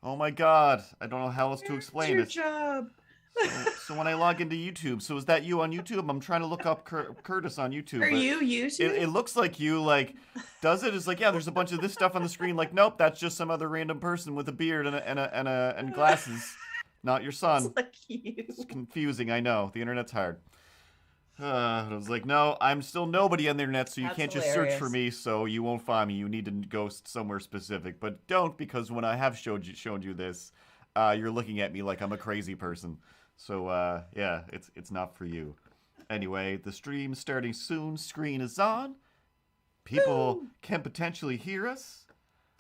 Oh my god. I don't know how else to It's explain your this. job. So when I log into YouTube, so is that you on YouTube? I'm trying to look up Curtis on YouTube, Are but you it YouTube? looks like you, like, does it? It's like, yeah, there's a bunch of this stuff on the screen. Like, nope, that's just some other random person with a beard and glasses. Not your It's son. like you. It's confusing, I know. The internet's hard. I was like, no, I'm still nobody on the internet, so you That's can't just search for hilarious. me, so you won't find me. You need to go somewhere specific. But don't, because when I have shown you this, you're looking at me like I'm a crazy person. So, yeah, it's not for you. Anyway, the stream's starting soon. Screen is on. People Woo! can potentially hear us.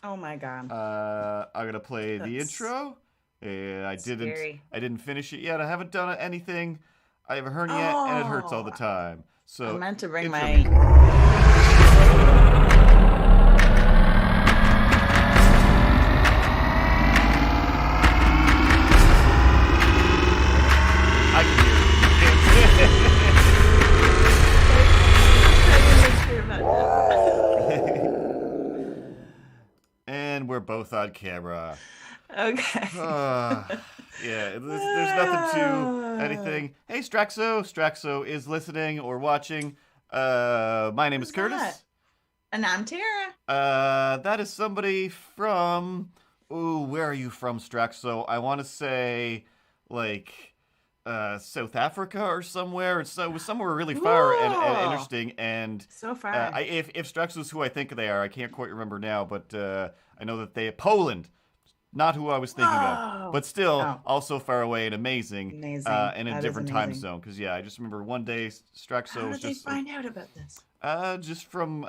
Oh my god. I'm gonna play the That's intro. I didn't. scary. I didn't finish it yet. I haven't done anything. I have a hernia and it hurts all Oh, the time. I So meant to bring intro my. music. I can hear it. And we're both on camera. Okay. Yeah, there's nothing to anything. Hey, Straxo. Straxo is listening or watching. My name is Who's that? Curtis. And I'm Tara. That is somebody from. Ooh, where are you from, Straxo? I want to say, like, South Africa or somewhere. It was somewhere really far and Whoa. interesting. And So far. if Straxo is who I think they are, I can't quite remember now, but I know that they Poland. Not who I was thinking of, Whoa. but still Oh, also far away and amazing, amazing. in a That is different time amazing. zone. Because yeah, I just remember one day How Straxo was did they just like, find out about this? just from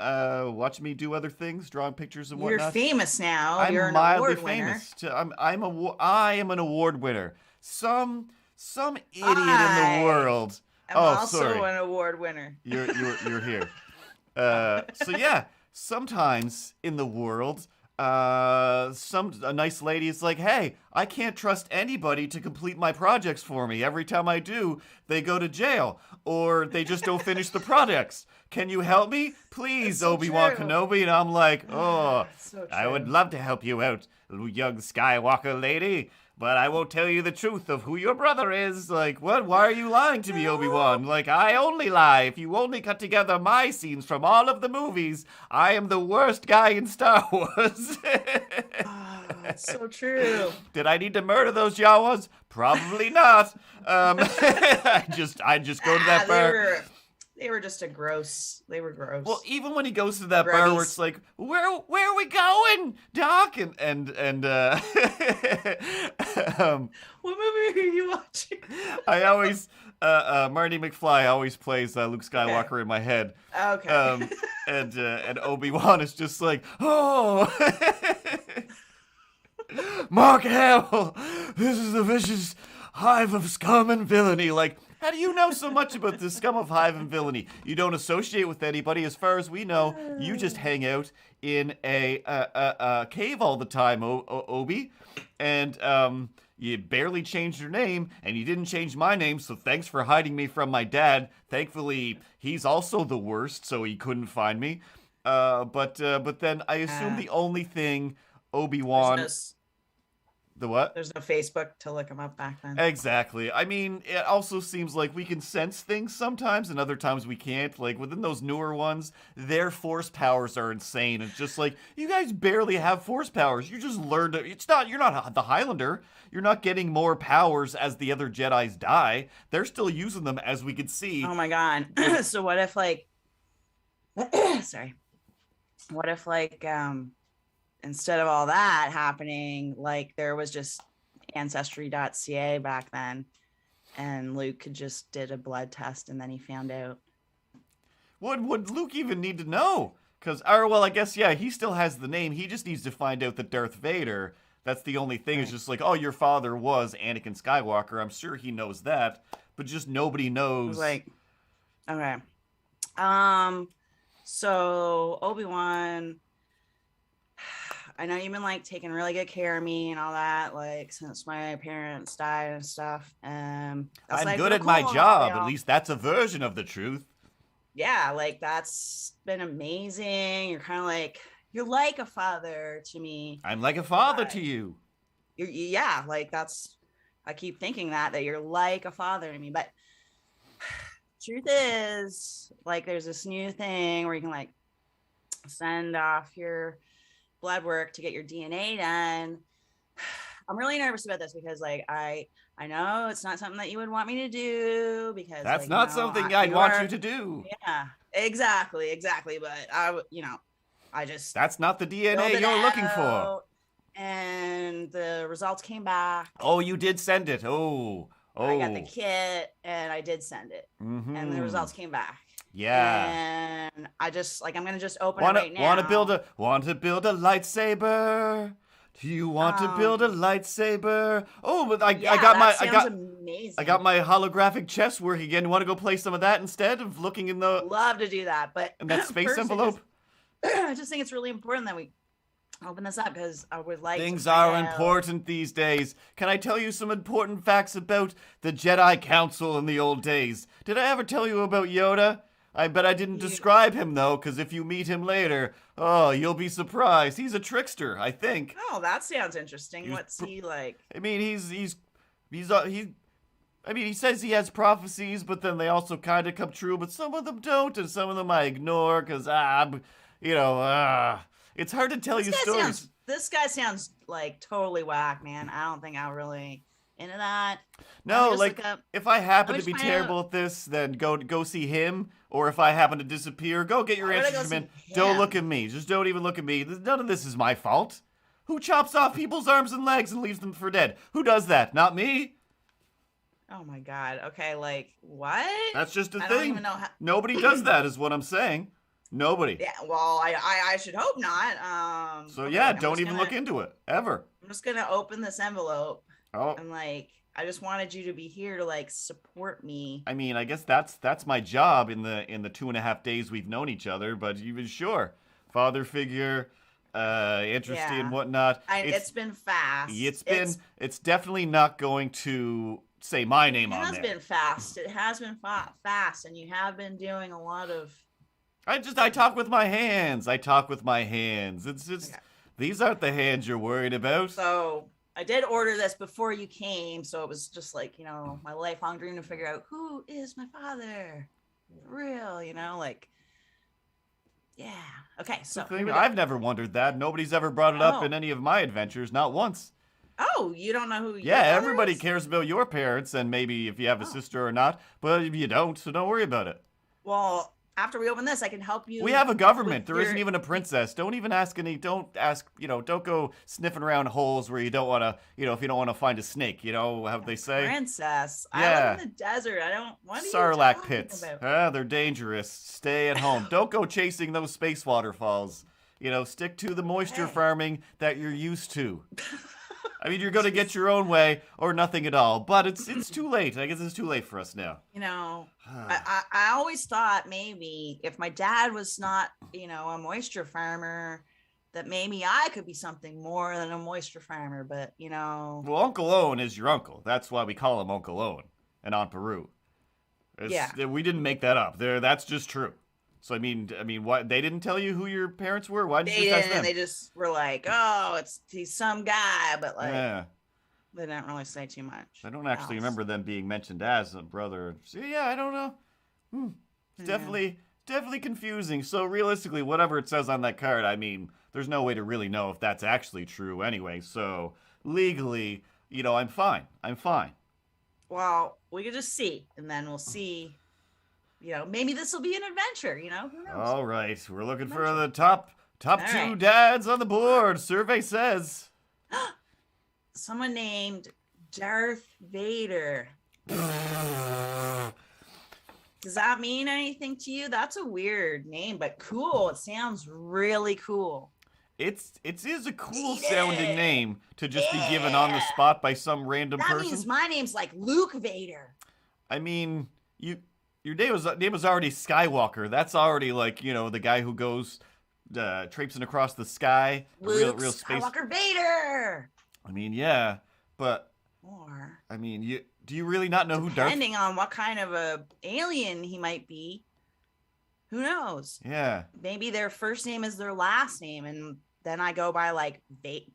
watching me do other things, drawing pictures and You're whatnot. famous now. You're I'm an mildly award winner. famous. I am an award winner. Some idiot in the I world. am Oh, also sorry. an award winner. You're here. Oh. So yeah, sometimes in the world, a nice lady is like, "Hey, I can't trust anybody to complete my projects for me. Every time I do, they go to jail or they just don't finish the projects. Can you help me, It's please, so Obi-Wan true. Kenobi?" And I'm like, "Oh, It's so I would true. love to help you out, young Skywalker lady." But I won't tell you the truth of who your brother is. Like, what? Why are you lying to me, Obi-Wan? Like, I only lie. If you only cut together my scenes from all of the movies, I am the worst guy in Star Wars. Oh, it's so true. Did I need to murder those Jawas? Probably not. I just go to that bar. They were just a gross. They were gross. Well, even when he goes to that bar where it's Grubbies. like, where are we going, Doc? And What movie are you watching? I always Marty McFly always plays Luke Okay. Skywalker in my head. Okay. And Obi-Wan is just like, oh, Mark Hamill, this is the vicious hive of scum and villainy. Like, how do you know so much about this scum of hive and villainy? You don't associate with anybody. As far as we know, you just hang out in a cave all the time, Obi. And you barely changed your name, and you didn't change my name, so thanks for hiding me from my dad. Thankfully, he's also the worst, so he couldn't find me. But then I assume Uh, the only thing there's Obi-Wan... no The what? there's no Facebook to look them up back then. Exactly. I mean, it also seems like we can sense things sometimes, and other times we can't. Like, within those newer ones, their force powers are insane. It's just like, you guys barely have force powers. You just learned it. You're not the Highlander. You're not getting more powers as the other Jedis die. They're still using them, as we could see. Oh my god. So what if like sorry. What if like instead of all that happening, like there was just ancestry.ca back then and Luke could just did a blood test and then he found out. What would Luke even need to know? Because, well, I guess, yeah, he still has the name. He just needs to find out that Darth Vader, that's the only thing. It's Right. just like, oh, your father was Anakin Skywalker. I'm sure he knows that. But just nobody I knows. was like, okay. So Obi-Wan, I know you've been like taking really good care of me and all that, like since my parents died and stuff. That's I'm like good real at my cool and all, job. you At know. least that's a version of the truth. Yeah, like that's been amazing. You're kind of like you're like a father to me. I'm like a father But to you. yeah, like I keep thinking that you're like a father to me. But truth is, like, there's this new thing where you can like send off your blood work to get your DNA done. I'm really nervous about this because like I know it's not something that you would want me to do because That's like not something I'd want you to do. yeah, exactly. But I just That's not the filled DNA it you're looking for. out, and the results came back. Oh, you did send it. Oh. I got the kit and I did send it, and the results came back. Yeah. And I just like I'm gonna just open it right now. Want to build a lightsaber? Do you want to build a lightsaber? Oh, but I got my holographic chess work again. You want to go play some of that instead of looking in the love to do that, but in that space envelope? I just think it's really important that we open this up because I would like things are important these days. Can I tell you some important facts about the Jedi Council in the old days? Did I ever tell you about Yoda? I bet I didn't describe him though, because if you meet him later, oh, you'll be surprised. He's a trickster, I think. Oh, that sounds interesting. What's he like? I mean, he says he has prophecies, but then they also kind of come true. But some of them don't, and some of them I ignore because it's hard to tell you stories. This guy sounds like totally whack, man. I don't think I'm really into that. No, like if I happen to be terrible at this, then go see him. Or if I happen to disappear, go get your answers from him. Don't look at me. Just don't even look at me. None of this is my fault. Who chops off people's arms and legs and leaves them for dead? Who does that? Not me. Oh my god. Okay, like what? That's just a thing. I don't even know how. Nobody does that, is what I'm saying. Nobody. Yeah. Well, I should hope not. So yeah, don't even look into it ever. I'm just gonna open this envelope. Oh. And like, I just wanted you to be here to like support me. I mean, I guess that's my job in the 2.5 days we've known each other. But even sure, father figure, interested and whatnot. It's been fast. It's definitely not going to say my name on there. It has been fast. It has been fast, and you have been doing a lot of. I talk with my hands. It's okay. These aren't the hands you're worried about. So I did order this before you came, so it was just like, my lifelong dream to figure out who is my father. For real, like, yeah. Okay, so I've never wondered that. Nobody's ever brought it up in any of my adventures, not once. Oh, you don't know who everybody cares about your parents and maybe if you have a sister or not, but if you don't, so don't worry about it. Well, after we open this, I can help you. We have a government. There isn't even a princess. Don't go sniffing around holes where you don't want to, if you don't want to find a snake, how they say. Princess. Yeah. I live in the desert. What are you Sarlacc talking pits. about? They're dangerous. Stay at home. Don't go chasing those space waterfalls. Stick to the moisture farming that you're used to. I mean, you're going to get your own way or nothing at all, but it's too late. I guess it's too late for us now. I always thought maybe if my dad was not, a moisture farmer, that maybe I could be something more than a moisture farmer, but, Well, Uncle Owen is your uncle. That's why we call him Uncle Owen and Aunt Peru. We didn't make that up. That's just true. So I mean, what they didn't tell you who your parents were? Why didn't you just ask them? They just were like, "Oh, he's some guy," but like, they didn't really say too much. I don't actually remember them being mentioned as a brother. So yeah, I don't know. It's definitely confusing. So realistically, whatever it says on that card, I mean, there's no way to really know if that's actually true anyway. So legally, I'm fine. Well, we could just see, and then we'll see. Maybe this will be an adventure, who knows? All right. We're looking for the top two dads on the board. Survey says. Someone named Darth Vader. Does that mean anything to you? That's a weird name, but cool. It sounds really cool. It is a cool sounding name to just be given on the spot by some random person. That means my name's like Luke Vader. I mean, your name was already Skywalker. That's already like, the guy who goes traipsing across the sky. Luke real space. Skywalker Vader. I mean, yeah, but or I mean, do you really not know who Darth? Depending on what kind of a alien he might be, who knows? Yeah. Maybe their first name is their last name, and then I go by like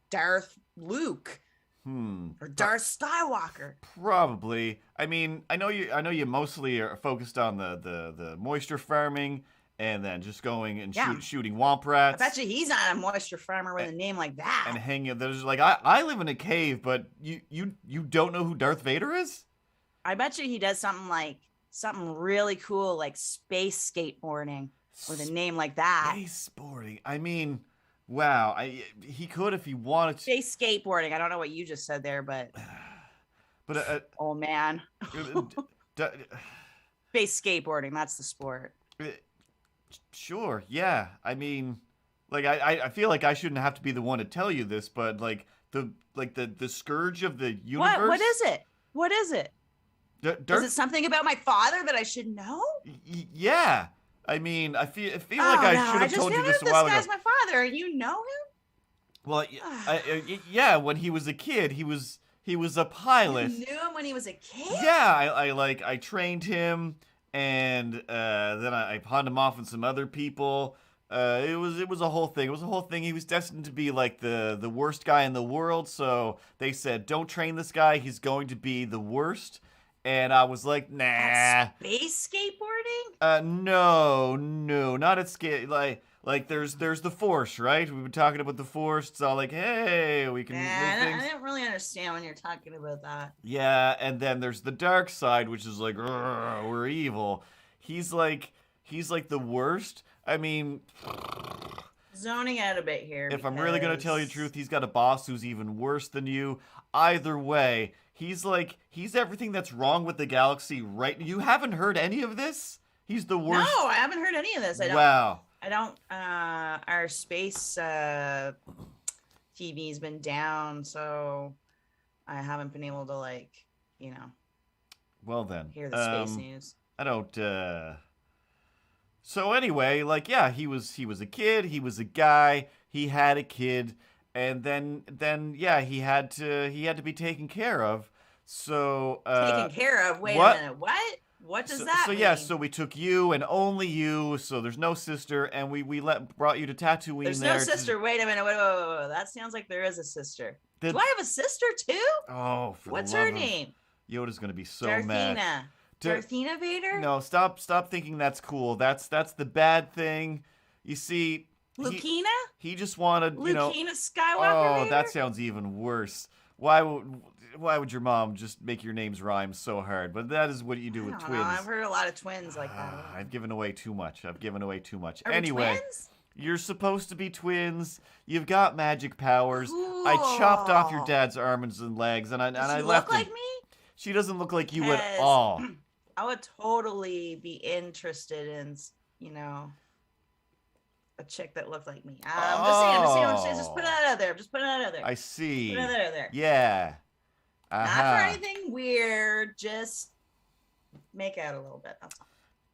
Darth Luke. Or Darth Skywalker. Probably. I mean, I know you mostly are focused on the moisture farming and then just going and shooting womp rats. I bet you he's not a moisture farmer with a name like that. And hanging. There's like I live in a cave, but you don't know who Darth Vader is? I bet you he does something really cool like space skateboarding with a name like that. Space boarding. I mean, wow. He could if he wanted to. Space skateboarding. I don't know what you just said there, but oh man. Space skateboarding. That's the sport. Sure. Yeah. I mean, like I feel like I shouldn't have to be the one to tell you this, but like the scourge of the universe. What is it? What is it? Is it something about my father that I should know? Yeah. I mean, I feel like I should have told you this a while ago. This guy's my father, and you know him? Well, yeah. When he was a kid, he was a pilot. You knew him when he was a kid? Yeah. I trained him, and then I pawned him off on some other people. It was a whole thing. It was a whole thing. He was destined to be like the worst guy in the world. So they said, "Don't train this guy. He's going to be the worst." And I was like, nah. At space skateboarding? No, not at skate. Like there's the Force, right? We've been talking about the Force. It's all like, hey, we can move things. I didn't really understand when you're talking about that. Yeah, and then there's the dark side, which is like, we're evil. He's like the worst. I mean, zoning out a bit here. If I'm really gonna tell you the truth, he's got a boss who's even worse than you. Either way. He's everything that's wrong with the galaxy, right? You haven't heard any of this? He's the worst. No, I haven't heard any of this. Wow. I don't. Our space TV's been down, so I haven't been able to Well then. hear the space news. I don't. So anyway, he was a kid. He was a guy. He had a kid. And then he had to be taken care of. So taken care of. Wait a minute. What? What does that mean? So we took you and only you. So there's no sister, and we brought you to Tatooine. There's no sister. Wait a minute. Wait. That sounds like there is a sister. Do I have a sister too? Oh, what's her name? Yoda's gonna be so Darthina. mad. Darthina Vader? No, stop thinking that's cool. That's the bad thing. You see. Lucina? He just wanted, Lucina Skywalker Vader? That sounds even worse. Why would your mom just make your names rhyme so hard? But that is what you do with twins. I've heard a lot of twins like that. I've given away too much. Are Anyway, we twins? You're supposed to be twins. You've got magic powers. Cool. I chopped off your dad's arms and legs, and I left him. Look like me? She doesn't look like you at all. I would totally be interested in, a chick that looked like me. I'm just saying. Just put it out there. I see. Put it out there. Yeah. Not for anything weird. Just make out a little bit. That's all.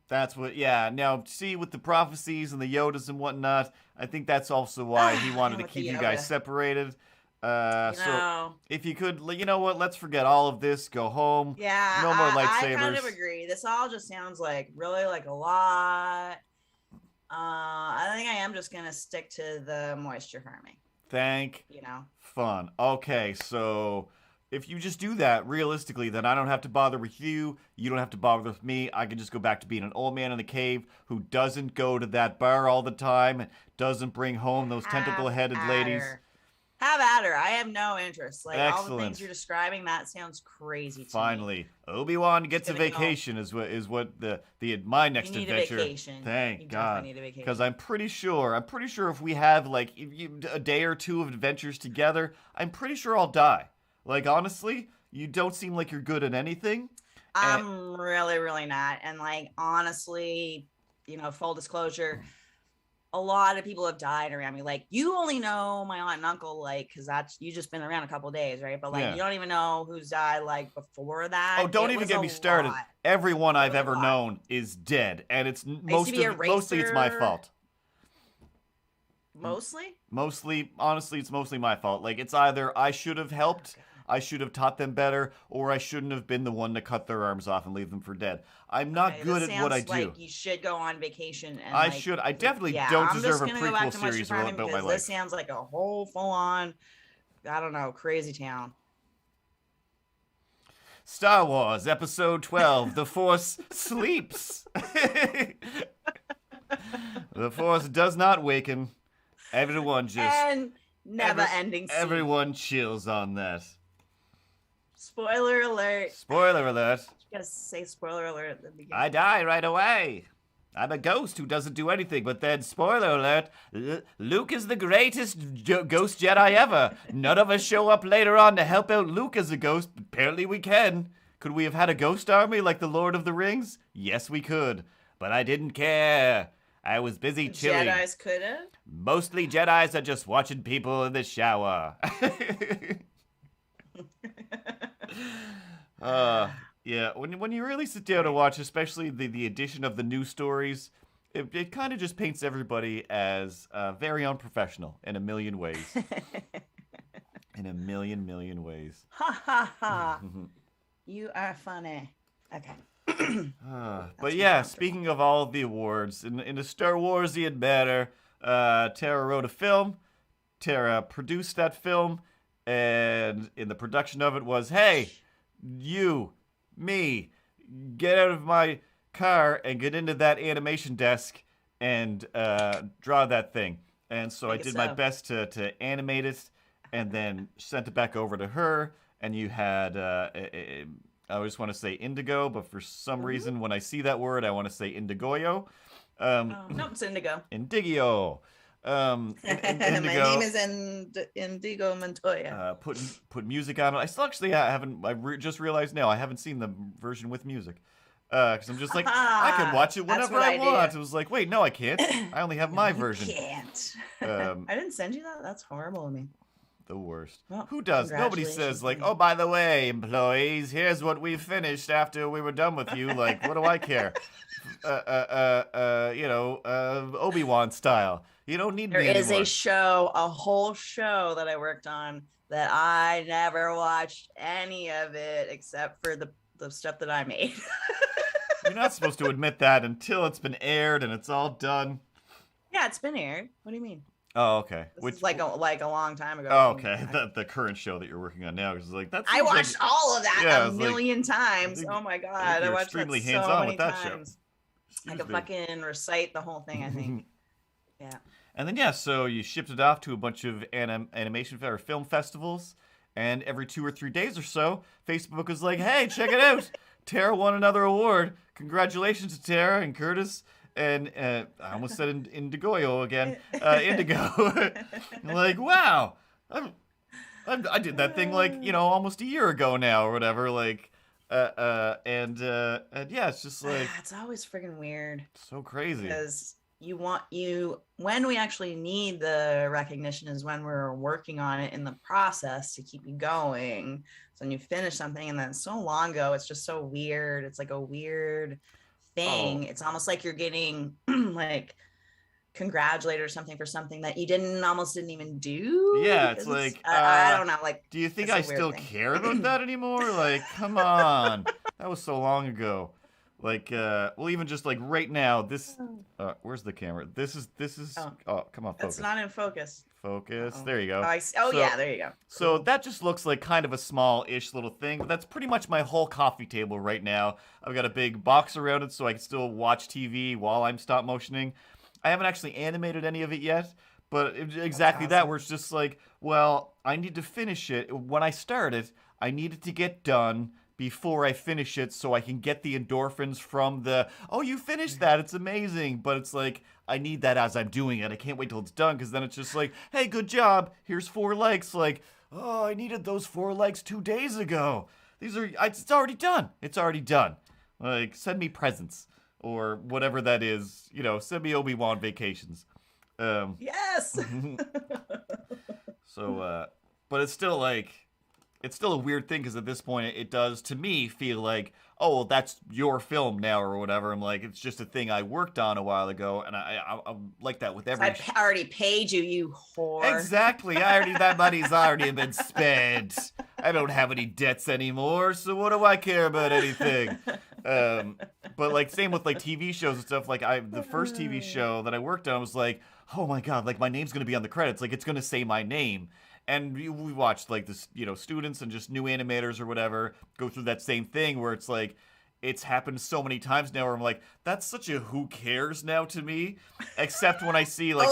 That's what. Yeah. Now, see, with the prophecies and the Yodas and whatnot, I think that's also why he wanted to keep you guys separated. So if you could, you know what? Let's forget all of this. Go home. Yeah. No more lightsabers. I kind of agree. This all just sounds really like a lot. I think I am just gonna stick to the moisture farming. Fun. Okay, so if you just do that realistically, then I don't have to bother with you. You don't have to bother with me. I can just go back to being an old man in a cave who doesn't go to that bar all the time, doesn't bring home those tentacle-headed ladies. Have at her. I have no interest. Excellent. All the things you're describing, that sounds crazy to me. Finally, Obi-Wan gets a vacation. Is what my next adventure. You need a vacation. Thank God. Need a vacation. Because I'm pretty sure if we have a day or two of adventures together, I'm pretty sure I'll die. Honestly, you don't seem like you're good at anything. I'm really, really not. And honestly, full disclosure, a lot of people have died around me. You only know my aunt and uncle, because you just been around a couple of days, right? But you don't even know who's died before that. Oh, don't even get me started. Everyone I've ever known is dead, and it's mostly it's my fault. Mostly, honestly, it's mostly my fault. It's either I should have helped. I should have taught them better, or I shouldn't have been the one to cut their arms off and leave them for dead. I'm not good at what I do. You should go on vacation. And I should. I definitely don't deserve a prequel series about my life. This sounds like a whole full-on, I don't know, crazy town. Star Wars Episode 12, The Force Sleeps. The Force does not waken. Everyone just... And never-ending scene. Everyone chills on that. Spoiler alert. Spoiler alert. You gotta say spoiler alert at the beginning. I die right away. I'm a ghost who doesn't do anything, but then, spoiler alert, Luke is the greatest ghost Jedi ever. None of us show up later on to help out Luke as a ghost. Apparently we can. Could we have had a ghost army like the Lord of the Rings? Yes, we could. But I didn't care. I was busy chilling. Jedis could have? Mostly Jedis are just watching people in the shower. Yeah, when you really sit down to watch, especially the addition of the new stories, it kind of just paints everybody as very unprofessional in a million ways. In a million ways. Ha ha ha. You are funny. Okay. But yeah, speaking of all of the awards, in the Star Warsian manner, Tara wrote a film, Tara produced that film, and in the production of it was, hey, you, me, get out of my car and get into that animation desk and draw that thing. And so I did my best to animate it and then sent it back over to her. And you had, I just want to say indigo, but for some reason when I see that word, I want to say indigoyo. No, it's indigo. Indigio. Indigo, my name is Indigo Montoya. Put music on it. I still actually haven't. Just realized now I haven't seen the version with music. Because I'm just like, I can watch it whenever I want. It was like, wait, no, I can't. I only have my version. You can't. I didn't send you that? That's horrible of me. The worst. Well, who does? Nobody says like, oh, by the way, employees, here's what we finished after we were done with you. Like, what do I care? Obi-Wan style. You don't need There me is anymore. a whole show that I worked on that I never watched any of it except for the stuff that I made. You're not supposed to admit that until it's been aired and it's all done. Yeah, it's been aired. What do you mean? Oh, okay. Which is like a long time ago. Oh, okay. The current show that you're working on now is like I watched all of that a million times. Oh my god, I watched extremely that hands-on so many with that times. show. I could fucking recite the whole thing, I think. Yeah. And then so you shipped it off to a bunch of animation or film festivals, and every 2 or 3 days or so, Facebook was like, "Hey, check it out! Tara won another award. Congratulations to Tara and Curtis." And I almost said Indigoyo again. Indigo. Like, wow, I did that thing like almost a year ago now or whatever. Like, and yeah, it's just like it's always friggin' weird. So crazy. Because when we actually need the recognition is when we're working on it in the process to keep you going. So when you finish something and then so long ago, it's just so weird. It's like a weird thing. It's almost like you're getting like congratulated or something for something that you almost didn't even do. Yeah, it's like I don't know. Like, do you think I still care about that anymore? Like, come on, that was so long ago. Like, well, even just like right now, this. Where's the camera? This is. Oh, come on, focus. It's not in focus. Focus. There you go. Yeah, there you go. So that just looks like kind of a small-ish little thing, but that's pretty much my whole coffee table right now. I've got a big box around it so I can still watch TV while I'm stop motioning. I haven't actually animated any of it yet, but exactly that, where it's just like, well, I need to finish it. When I start it, I need it to get done before I finish it so I can get the endorphins from oh, you finished that, it's amazing. But it's like, I need that as I'm doing it. I can't wait till it's done, because then it's just like, hey, good job, here's 4 likes. Like, oh, I needed those 4 likes 2 days ago. It's already done. It's already done. Like, send me presents or whatever that is. Send me Obi-Wan vacations. Yes. So, but it's still like, it's still a weird thing, because at this point it does to me feel like, oh, well, that's your film now or whatever. I'm like, it's just a thing I worked on a while ago, and I'm like that with every. I already paid you, you whore. Exactly. That money's already been spent. I don't have any debts anymore, so what do I care about anything? But like same with like TV shows and stuff. Like the first TV show that I worked on was like, oh my god, like my name's gonna be on the credits. Like it's gonna say my name. And we watched like this, students and just new animators or whatever go through that same thing where it's like, it's happened so many times now where I'm like, that's such a who cares now to me, except when I see like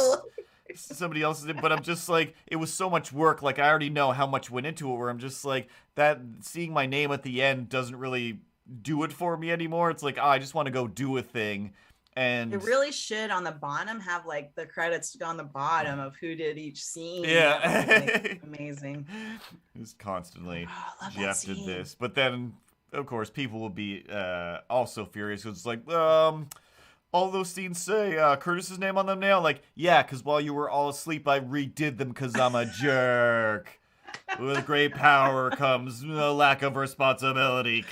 somebody else's, but I'm just like, it was so much work. Like I already know how much went into it where I'm just like, that seeing my name at the end doesn't really do it for me anymore. It's like, I just want to go do a thing. And it really should on the bottom have like the credits on the bottom of who did each scene. Yeah. Like, amazing. It's constantly Jeff did this. But then, of course, people will be also furious because it's like, all those scenes say Curtis's name on them now? Like, yeah, because while you were all asleep, I redid them because I'm a jerk. With great power comes a lack of responsibility.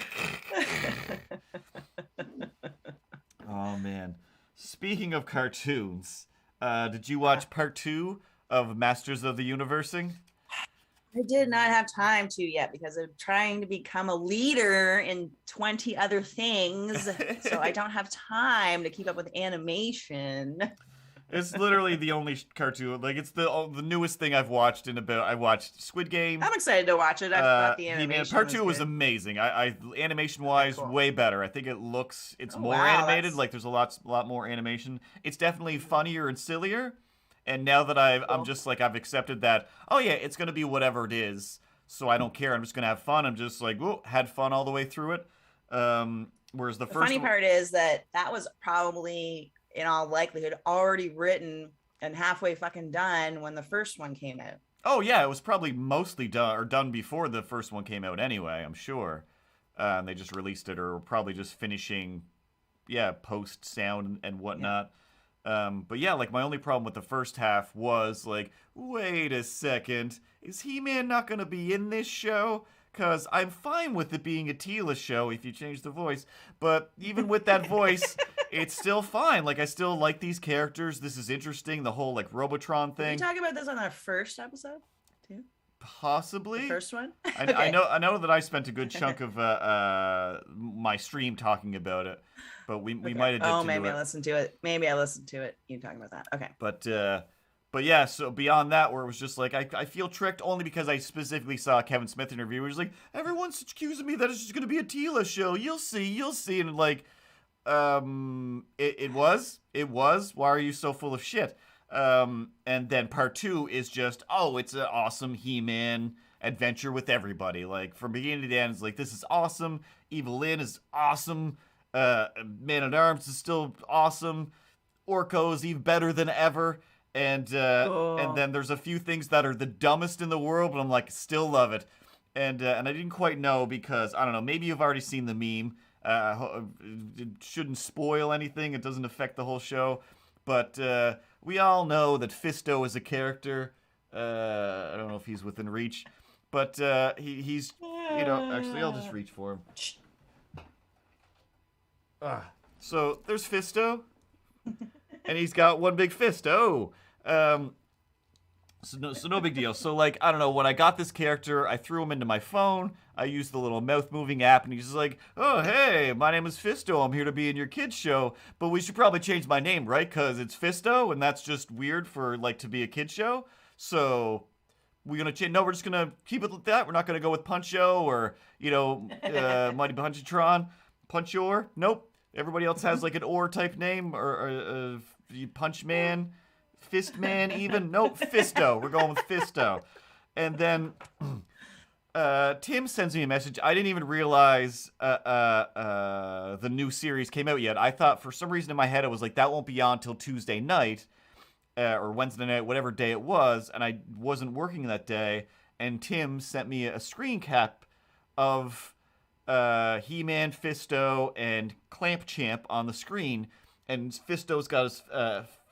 Oh, man. Speaking of cartoons, did you watch part 2 of Masters of the Universing? I did not have time to yet because I'm trying to become a leader in 20 other things. So I don't have time to keep up with animation. It's literally the only cartoon. Like, it's the newest thing I've watched in about. I watched Squid Game. I'm excited to watch it. I thought the animation Part 2 was good. amazing. I animation-wise, cool. way better. I think it's more animated. Like, there's a lot more animation. It's definitely funnier and sillier. And now that I'm just like, I've accepted that, oh yeah, it's going to be whatever it is. So I don't care. I'm just going to have fun. I'm just like, whoa, had fun all the way through it. Whereas the first funny part is that was probably, in all likelihood, already written and halfway fucking done when the first one came out. Oh yeah, it was probably mostly done before the first one came out anyway, I'm sure. And they just released it, or probably just finishing, post sound and whatnot. But yeah, like my only problem with the first half was like, wait a second, is He-Man not going to be in this show? Because I'm fine with it being a Tila show if you change the voice, but even with that voice, it's still fine. Like, I still like these characters. This is interesting, the whole, like, Robotron thing. Did we talk about this on our first episode, too? Possibly. The first one? Okay. I know that I spent a good chunk of my stream talking about it, but we might have did Oh, maybe I listened to it. Maybe I listened to it. You talking about that. Okay. But yeah, so beyond that, where it was just like, I feel tricked only because I specifically saw a Kevin Smith interview where he's like, everyone's accusing me that it's just going to be a Tila show. You'll see. And like, it was. Why are you so full of shit? And then part 2 is just, it's an awesome He-Man adventure with everybody. Like, from beginning to end, it's like, this is awesome. Evil Lyn is awesome. Man-at-Arms is still awesome. Orko's even better than ever. And then there's a few things that are the dumbest in the world, but I'm like, still love it. And I didn't quite know because, I don't know, maybe you've already seen the meme. It shouldn't spoil anything. It doesn't affect the whole show. But we all know that Fisto is a character. I don't know if he's within reach. But he's, actually, I'll just reach for him. So there's Fisto. And he's got one big fist. So no big deal. So, like, I don't know, when I got this character, I threw him into my phone. I used the little mouth-moving app, and he's just like, oh, hey, my name is Fisto. I'm here to be in your kids' show. But we should probably change my name, right? Because it's Fisto, and that's just weird for, like, to be a kids' show. So we're going to change. No, we're just going to keep it like that. We're not going to go with Puncho or, Mighty Punchatron. Punchor. Nope. Everybody else has, like, an or-type name or Punch Man. Fist Man, even? Nope, Fisto. We're going with Fisto. And then Tim sends me a message. I didn't even realize the new series came out yet. I thought, for some reason in my head, it was like, that won't be on till Tuesday night or Wednesday night, whatever day it was. And I wasn't working that day. And Tim sent me a screen cap of He-Man, Fisto, and Clamp Champ on the screen. And Fisto's got his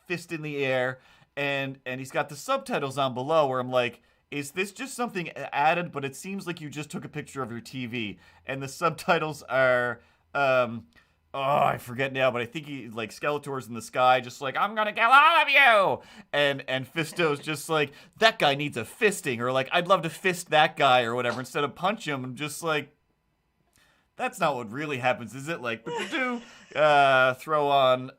fist in the air, and he's got the subtitles on below where I'm like, is this just something added? But it seems like you just took a picture of your TV. And the subtitles are, I forget now, but I think he, like, Skeletor's in the sky, just like, I'm gonna kill all of you! And Fisto's just like, that guy needs a fisting, or like, I'd love to fist that guy, or whatever, instead of punch him. I'm just like, that's not what really happens, is it? Like, throw on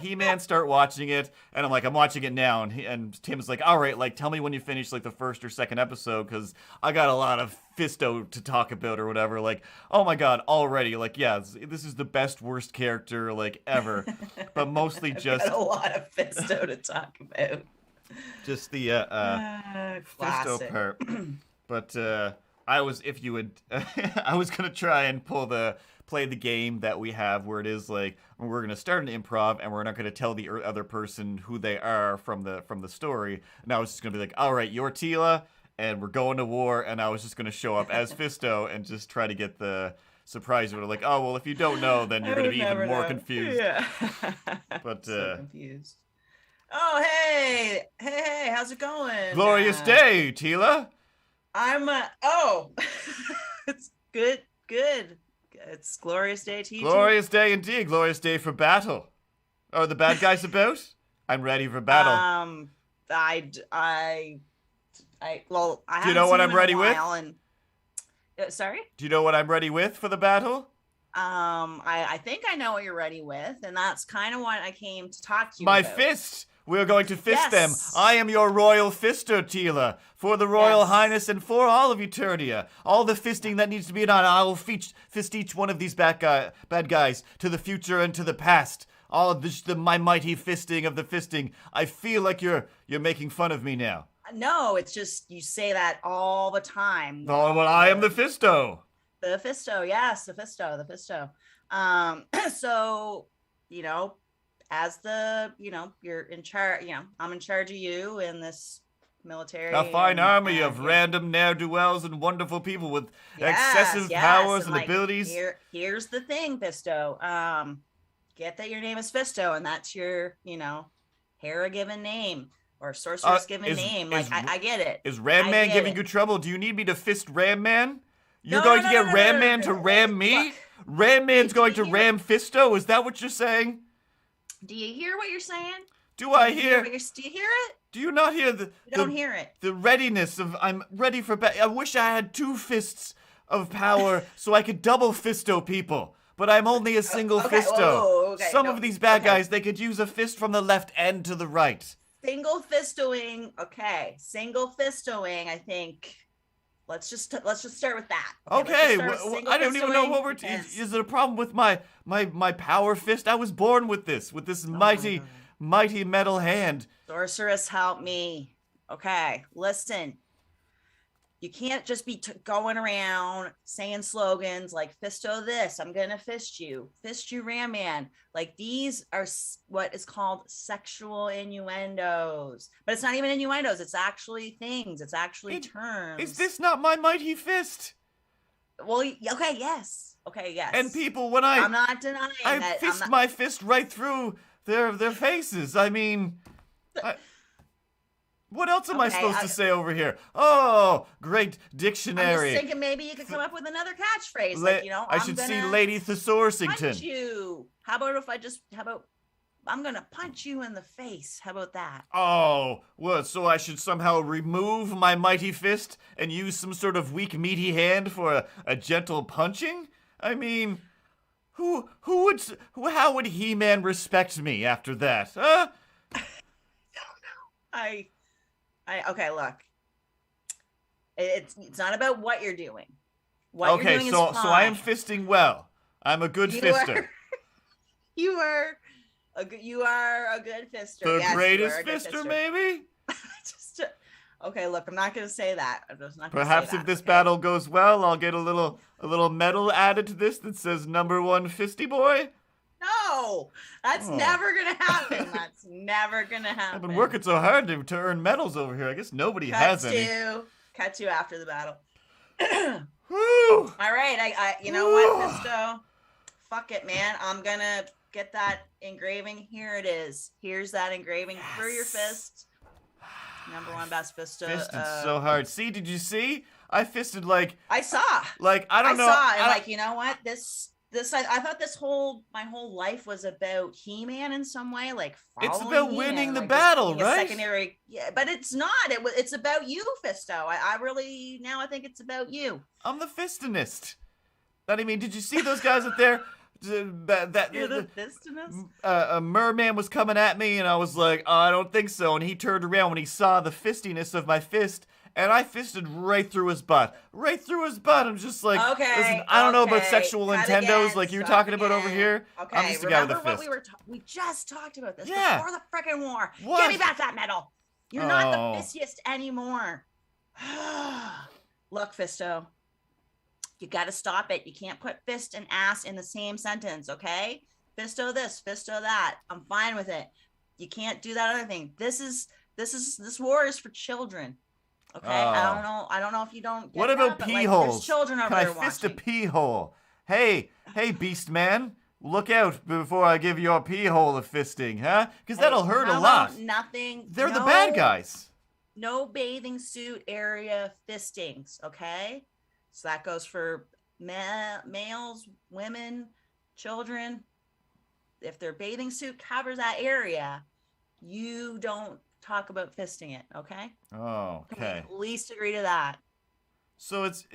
He-Man, start watching it, and I'm like, I'm watching it now, and Tim's like, all right, like, tell me when you finish, like, the first or second episode, because I got a lot of Fisto to talk about or whatever. Like, oh my god, already, like, yeah, this is the best, worst character, like, ever, but mostly just... got a lot of Fisto to talk about. Just the Fisto part. But I was gonna try and play the game that we have where it is like we're gonna start an improv and we're not gonna tell the other person who they are from the story. And I was just gonna be like, all right, you're Tila, and we're going to war. And I was just gonna show up as Fisto and just try to get the surprise. Where like, oh well, if you don't know, then you're gonna be even more confused. Yeah. But so confused. Oh hey, how's it going? Glorious day, Tila. I'm it's good. It's glorious day to you. Glorious day indeed. Glorious day for battle. Are the bad guys about? I'm ready for battle. Well, I Do you know what I'm ready with? And, sorry? Do you know what I'm ready with for the battle? I think I know what you're ready with, and that's kind of what I came to talk to you My about. fist. We're going to fist them. Yes. I am your royal fister, Tila. For the royal highness and for all of Eternia. All the fisting that needs to be done. I will fist each one of these bad guys to the future and to the past. All of my mighty fisting of the fisting. I feel like you're making fun of me now. No, it's just you say that all the time. Oh, well, I am the Fisto. The Fisto, yes, the Fisto. So, as you're in charge, I'm in charge of you in this military. A fine army of random ne'er-do-wells and wonderful people with excessive powers and abilities. Here's the thing, Fisto. Get that your name is Fisto, and that's your, Hera given name or sorceress given name. Like, I get it. Is Ram Man giving you trouble? Do you need me to fist Ram Man? You're going to get Ram Man to ram me? Look, Ram Man's going to ram Fisto? Is that what you're saying? Do you hear what you're saying? Do I hear? Do you hear it? Do you not hear You don't hear it. The readiness of I'm ready for battle. I wish I had 2 fists of power so I could double Fisto people. But I'm only a single Fisto. Whoa, Some of these bad guys, they could use a fist from the left and to the right. Single Fistoing. Okay, single Fistoing. I think. Let's just start with that. Okay, I don't even know what we're. Is it a problem with my power fist? I was born with this mighty metal hand. Sorceress, help me. Okay, listen. You can't just be going around saying slogans like Fisto this, I'm gonna fist you Ram Man. Like these are what is called sexual innuendos. But it's not even innuendos, it's actually things, it's actually terms. Is this not my mighty fist? Well, okay, yes. Okay, yes. And people, I'm not denying I that. fist my fist right through their faces. I mean... What else am I supposed to say over here? Oh, great dictionary. I'm just thinking maybe you could come up with another catchphrase. I should see Lady Thesaursington. Punch you. How about I'm going to punch you in the face. How about that? Oh, what? So I should somehow remove my mighty fist and use some sort of weak, meaty hand for a gentle punching? I mean, how would He-Man respect me after that? Huh? Okay, look. It's not about what you're doing. What you're doing is fine. So I am fisting well. I'm a good fister. You are a good fister. The greatest fister, maybe? Okay, look, I'm not gonna say that. I'm just not gonna Perhaps say that, if this battle goes well, I'll get a little medal added to this that says #1 Fisty Boy. No, that's never gonna happen. That's never gonna happen. I've been working so hard to earn medals over here. I guess nobody has any. Cut to after the battle. Woo! All right, you know what, Fisto? Fuck it, man. I'm gonna get that engraving. Here it is. Here's that engraving through your fist. #1 best Fisto. Fisted so hard. See, did you see? I fisted like I saw. Like I don't know. I saw, and like you know what? I thought my whole life was about He-Man in some way, like it's about winning the like battle, right? Secondary, yeah, but it's not. It's about you, Fisto. I think it's about you. I'm the fistinist. I mean, did you see those guys up there You're the fistiness? A merman was coming at me, and I was like, oh, I don't think so. And he turned around when he saw the fistiness of my fist, and I fisted right through his butt. Right through his butt. I'm just like, okay, listen, I don't know about sexual cut Nintendos again, like you're stop talking about over again. here. Okay, I'm just a guy with a remember fist. what we just talked about this Yeah. before the freaking war. What? Give me back that medal. You're not Oh. the fistiest anymore. Look, Fisto, you got to stop it. You can't put fist and ass in the same sentence, okay? Fisto this, Fisto that. I'm fine with it. You can't do that other thing. This war is for children. Okay, Oh. I don't know if you don't. Get What about that, pee but, like, holes? There's children over Can I there fist a watching. pee hole? Hey, Beast Man, look out before I give your pee hole a fisting, huh? Because that'll hurt a How lot. about nothing. They're the bad guys. No bathing suit area fistings. Okay, so that goes for males, women, children. If their bathing suit covers that area, you don't talk about fisting it. Okay. Oh, Can we okay. at least agree to that? So it's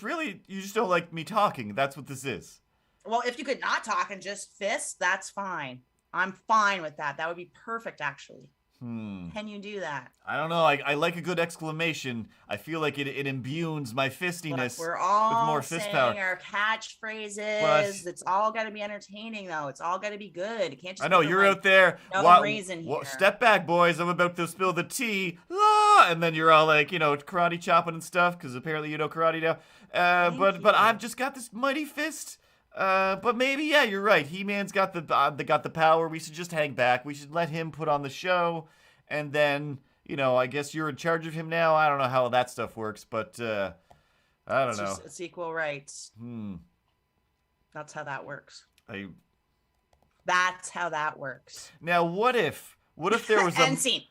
really, you just don't like me talking. That's what this is. Well, if you could not talk and just fist, that's fine. I'm fine with that. That would be perfect, actually. Can you do that? I don't know. I like a good exclamation. I feel like it imbues my fistiness Look, we're all with more fist saying power. our catchphrases. But- It's all got to be entertaining, though. It's all got to be good. It can't just. I know be you're like, out there. no reason here. Step back, boys. I'm about to spill the tea. Ah! And then you're all like, karate chopping and stuff, because apparently you know karate now. But I've just got this mighty fist. But maybe, yeah, you're right. He-Man's got the power. We should just hang back. We should let him put on the show, and then I guess you're in charge of him now. I don't know how that stuff works, but I don't know. It's equal rights. That's how that works. That's how that works. Now, what if there was End scene.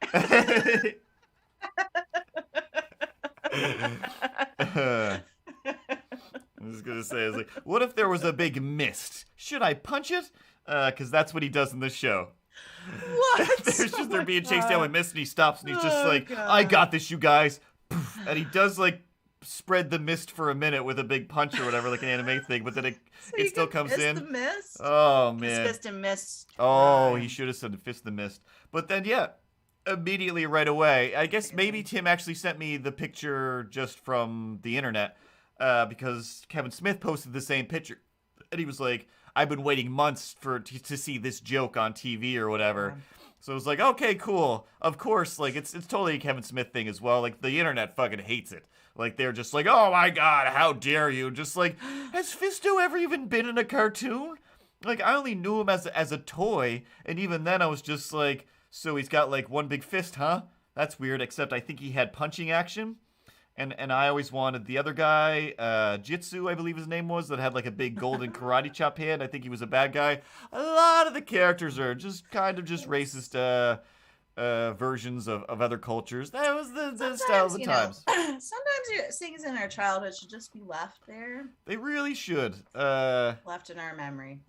I was gonna say, what if there was a big mist? Should I punch it? Because that's what he does in this show. What? They're being chased down by mist, and he stops, and he's just like, God. "I got this, you guys," and he does spread the mist for a minute with a big punch or whatever, like an anime thing, but then it still comes in. The mist? Oh man! Fist and mist. Oh, he should have said fist the mist. But then, yeah, immediately right away. I guess maybe Tim actually sent me the picture just from the internet because Kevin Smith posted the same picture. And he was like, I've been waiting months to see this joke on TV or whatever. So it was like, okay, cool. Of course, it's totally a Kevin Smith thing as well. Like, the internet fucking hates it. Like, they're just like, oh my god, how dare you? Just like, has Fisto ever even been in a cartoon? Like, I only knew him as a toy, and even then I was just like, so he's got one big fist, huh? That's weird, except I think he had punching action. And I always wanted the other guy, Jitsu, I believe his name was, that had a big golden karate chop hand. I think he was a bad guy. A lot of the characters are just kind of just racist versions of other cultures. That was the style of the times. Sometimes things in our childhood should just be left there. They really should. Left in our memory.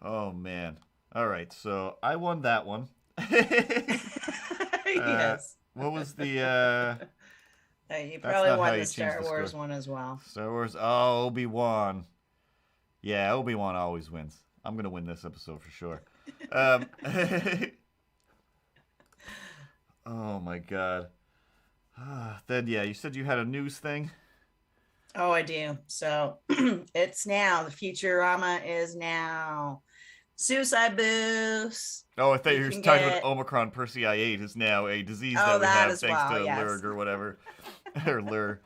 Oh, man. All right, so I won that one. Yes. What was the... You probably not how won you the Star change the Wars score. one as well. Star Wars. Oh, Obi-Wan. Yeah, Obi-Wan always wins. I'm going to win this episode for sure. Oh, my God. Then, yeah, you said you had a news thing? Oh, I do. So it's now. The Futurama is now. Suicide Boost. Oh, I thought you were can talking get- about Omicron Persei 8 is now a disease Oh, that we that have as thanks well, to yes. Lurg or whatever. Or Lur.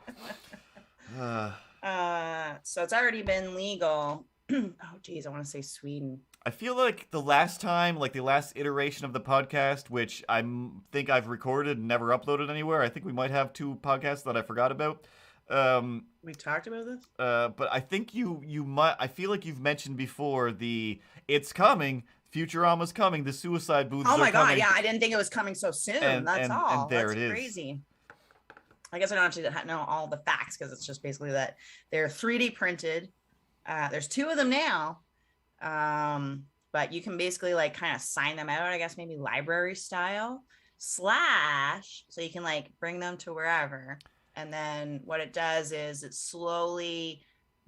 So it's already been legal. Oh, geez, I want to say Sweden. I feel like the last time, the last iteration of the podcast, which I think I've recorded and never uploaded anywhere, I think we might have 2 podcasts that I forgot about. We talked about this? But I think you might. I feel like you've mentioned before it's coming. Futurama's coming. The suicide booths. Oh my are god! coming. Yeah, I didn't think it was coming so soon. And there That's it is. crazy. I guess I don't actually know all the facts because it's just basically that they're 3D printed. There's 2 of them now, but you can basically kind of sign them out. I guess maybe library style / so you can bring them to wherever. And then what it does is it slowly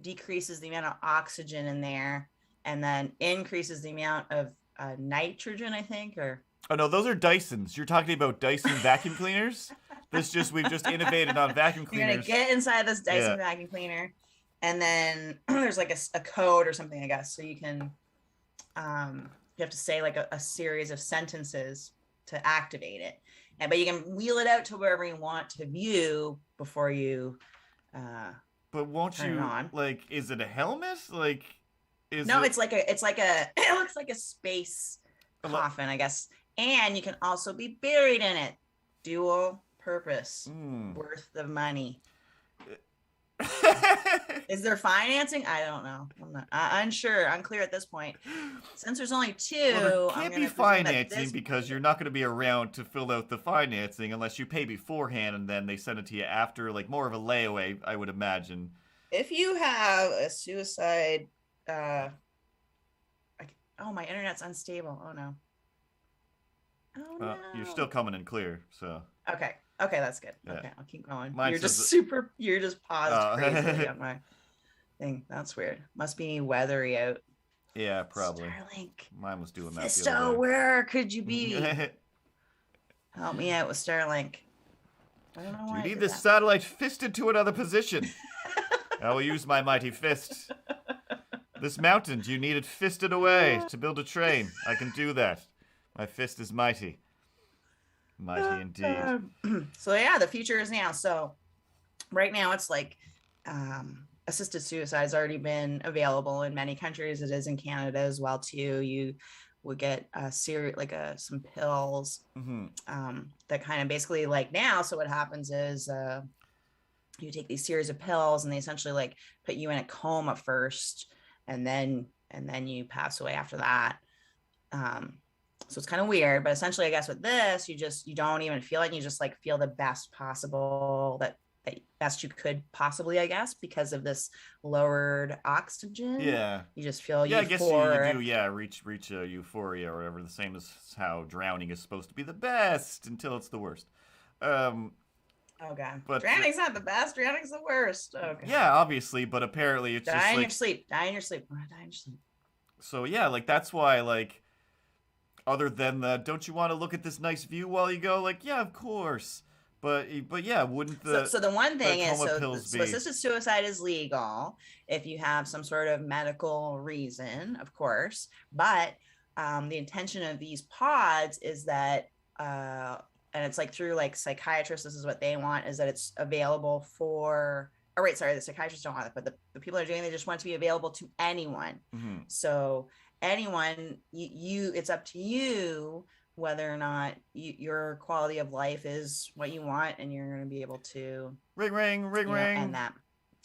decreases the amount of oxygen in there, and then increases the amount of nitrogen, I think, or. Oh no, those are Dysons. You're talking about Dyson vacuum cleaners. We've just innovated on vacuum You're gonna cleaners. get inside this Dyson Yeah. vacuum cleaner, and then there's like a code or something, I guess, so you can you have to say like a series of sentences to activate it, but you can wheel it out to wherever you want to view before you But won't turn you it on. like? Is it a helmet? Like, No, it's like a it looks like a space coffin, I guess, and you can also be buried in it. Dual purpose, worth the money. Is there financing? I don't know. I'm not unsure, unclear at this point. Since there's only two, Well, there can't be financing because you're not going to be around to fill out the financing unless you pay beforehand and then they send it to you after, like more of a layaway, I would imagine. If you have a suicide, oh, my internet's unstable. Oh no. Oh no. You're still coming in clear, so. Okay, that's good. Yeah. Okay, I'll keep going. Mine You're just paused Oh. crazily on my thing. That's weird. Must be weathery out. Yeah, probably. Starlink. Mine was doing that the Fisto, other day. where could you be? Help me out with Starlink. I don't know why. You I need did this that. satellite fisted to another position. I will use my mighty fist. This mountain, you need it fisted away to build a train. I can do that. My fist is mighty. Mighty indeed. So yeah, the future is now. So right now it's like assisted suicide has already been available in many countries. It is in Canada as well too. You would get some pills that kind of basically like now. So what happens is you take these series of pills and they essentially like put you in a coma first, and then you pass away after that. So it's kind of weird, but essentially I guess with this, you don't even feel it. And you just like feel the best possible that best you could possibly, I guess, because of this lowered oxygen. Yeah. You just feel euphoric. I guess you do, yeah, reach euphoria or whatever, the same as how drowning is supposed to be the best until it's the worst. Okay. But drowning's not the best. Drowning's the worst. Okay. Yeah, obviously, but apparently it's Die in your sleep. Die in your sleep. So yeah, like that's why, like, other than the don't you want to look at this nice view while you go? Like, yeah, of course. But yeah, wouldn't the so the one thing is so be... assisted suicide is legal if you have some sort of medical reason, of course. But the intention of these pods is that and it's like through like psychiatrists, this is what they want, is that it's available for the psychiatrists don't want it, but the people that are doing it, they just want it to be available to anyone. Mm-hmm. So anyone, it's up to you whether or not your quality of life is what you want, and you're going to be able to ring and that.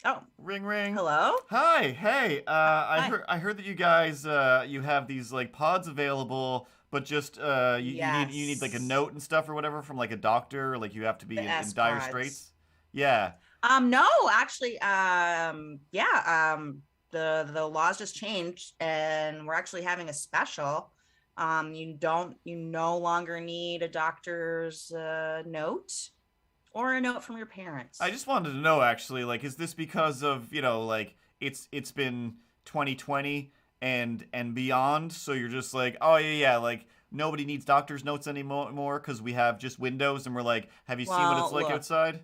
Oh, ring. Hello. Hi. Hey. Hi. I heard that you guys you have these like pods available, but just you need like a note and stuff or whatever from like a doctor, like you have to be in dire straits. Yeah. No, actually, the laws just changed, and we're actually having a special. You no longer need a doctor's note or a note from your parents. I just wanted to know, actually, like, is this because of, like, it's been 2020 and beyond, so you're just like, oh, yeah, like, nobody needs doctor's notes anymore because we have just windows, and we're like, have you seen what it's like outside?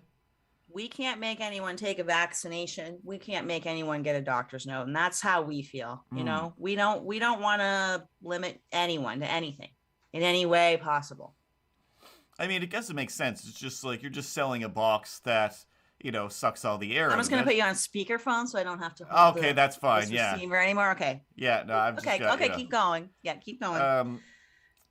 We can't make anyone take a vaccination. We can't make anyone get a doctor's note, and that's how we feel. You know, we don't want to limit anyone to anything in any way possible. I mean, I guess it makes sense. It's just like you're just selling a box that sucks all the air. I'm just gonna put you on speakerphone so I don't have to. Okay, that's fine. Yeah. Receiver anymore. Okay. Yeah. No. I'm just. Okay. Keep going. Yeah. Keep going.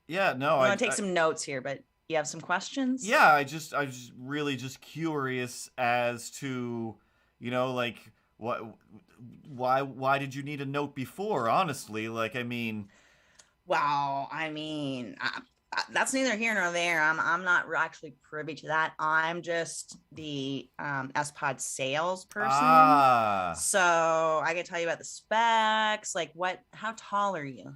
Yeah. No. I want to take some notes here, but. You have some questions? Yeah, I was really just curious as to, like why did you need a note before? Honestly, like, I mean. Well, I mean, that's neither here nor there. I'm not actually privy to that. I'm just the S-Pod salesperson. So I can tell you about the specs. Like, how tall are you?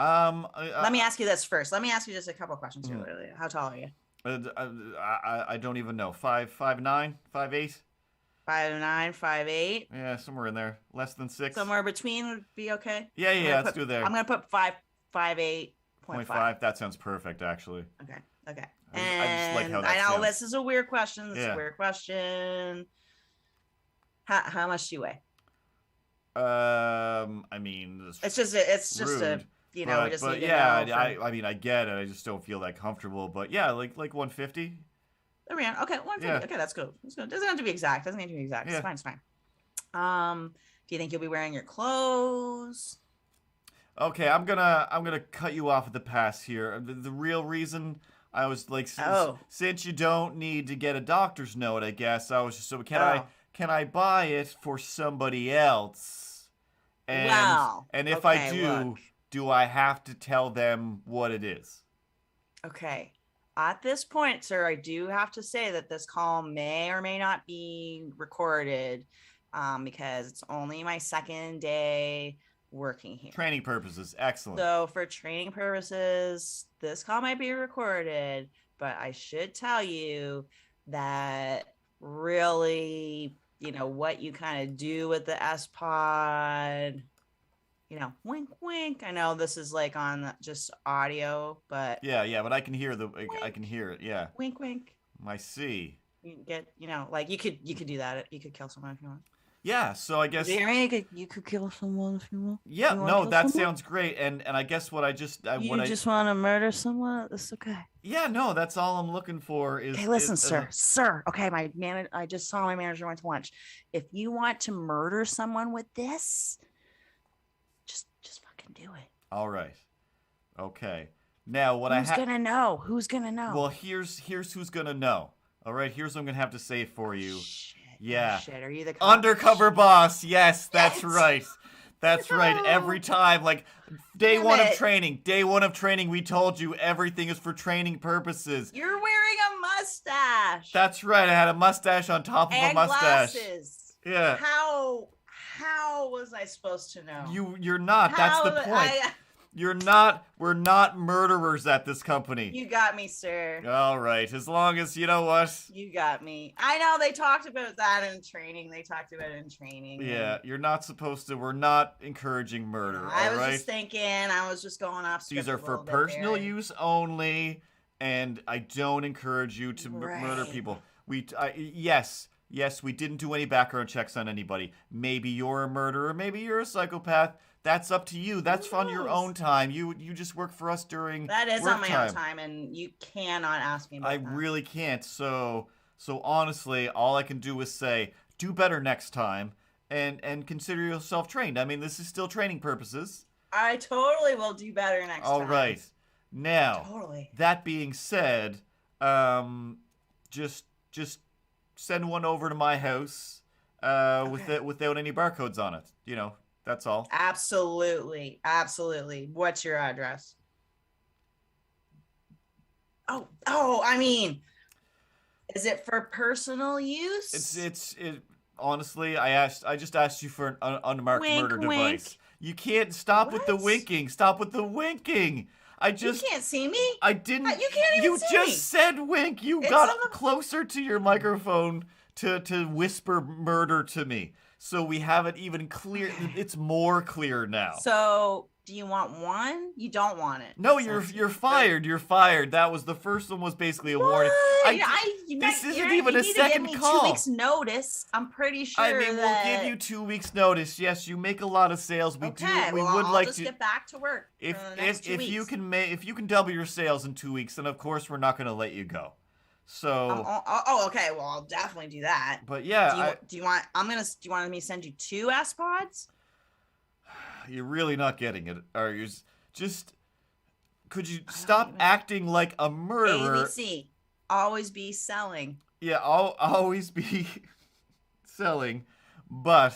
Let me ask you this first. Let me ask you just a couple of questions here. How tall are you? I don't even know. 5'9", 5'8". 5'9", 5'8". Yeah, somewhere in there. Less than 6. Somewhere between would be okay. Yeah, let's do there. I'm gonna put 5'8.5". That sounds perfect, actually. Okay. I just like how that I know sounds. this is a weird question. How much do you weigh? I mean, it's just a we just need to know. I mean, I get it. I just don't feel that comfortable. But yeah, like 150. Around. Okay, 150. Yeah. Okay, that's good. It doesn't have to be exact. Yeah. It's fine. Do you think you'll be wearing your clothes? Okay, I'm gonna cut you off at the pass here. The real reason I was like, since you don't need to get a doctor's note, I guess I was just can I buy it for somebody else? And if I do, do I have to tell them what it is? Okay. At this point, sir, I do have to say that this call may or may not be recorded because it's only my second day working here. Training purposes. Excellent. So for training purposes, this call might be recorded, but I should tell you that really, what you kind of do with the S-Pod, wink, wink. I know this is like on just audio, but yeah, but I can hear I can hear it. Yeah. Wink, wink. I see. You get, like you could do that. You could kill someone if you want. Yeah, so I guess you could kill someone if you want. Yeah, no, that sounds great. And I guess what I just want to murder someone? That's okay. Yeah, no, that's all I'm looking for is. Hey, listen, sir. Okay, I just saw my manager went to lunch. If you want to murder someone with this, just fucking do it. All right. Okay. Now Who's gonna know? Who's gonna know? Well, here's who's gonna know. All right, here's what I'm gonna have to say for you. Shit. Yeah. Shit, are you the undercover boss? Yes, that's right. That's right. Every time, like day one of training, we told you everything is for training purposes. You're wearing a mustache. That's right. I had a mustache on top of a mustache. Glasses. Yeah. How was I supposed to know? You're not. That's the point. You're not. We're not murderers at this company. You got me, sir. All right. As long as you know what. You got me. I know they talked about that in training. Yeah, you're not supposed to. We're not encouraging murder. I was just thinking. I was just going off. These are for personal use only, and I don't encourage you to murder people. Yes, we didn't do any background checks on anybody. Maybe you're a murderer. Maybe you're a psychopath. That's up to you. That's on your own time. You just work for us during that is work on my time. own time, and you cannot ask me about that. I really can't. So honestly, all I can do is say, do better next time, and consider yourself trained. I mean, this is still training purposes. I totally will do better next time. All right. Now, that being said, just send one over to my house without any barcodes on it. That's all. Absolutely. What's your address? I mean, is it for personal use? It's honestly, I just asked you for an unmarked murder device. You can't stop with the winking. Stop with the winking. You can't see me. I didn't. You can't even see me. You just said wink. You got closer to your microphone to whisper murder to me. So we have it even clear. It's more clear now. So do you want one? You don't want it. No, you're fired. You're fired. That was the first one. Was basically a warning. This isn't even a second call. Give me 2 weeks notice. I'm pretty sure. I mean, we'll give you 2 weeks notice. Yes, you make a lot of sales. We do. We would I'll like just to get back to work. If you can double your sales in 2 weeks, then of course we're not going to let you go. So. Okay. Well, I'll definitely do that. But yeah. Do you want me to send you 2 S-Pods? You're really not getting it, are you? Could you stop acting like a murderer? ABC, always be selling. Yeah, I'll always be selling, but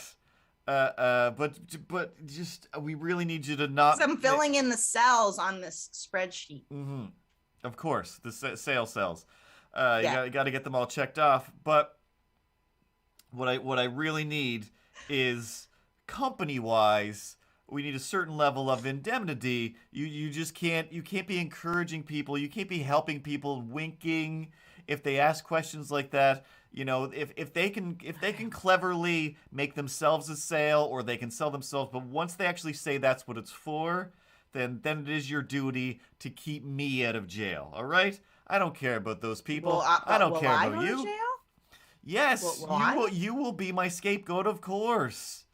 just we really need you to not. I'm filling in the cells on this spreadsheet. Mm-hmm. Of course, the sales cells. You got to get them all checked off. But what I really need is company-wise. We need a certain level of indemnity. You just can't be encouraging people. You can't be helping people winking if they ask questions like that. You know, if they can cleverly make themselves a sale, or they can sell themselves, but once they actually say that's what it's for, then it is your duty to keep me out of jail. All right? I don't care about those people. I don't care I about go to you. jail? Yes, Will I? you will be my scapegoat, of course.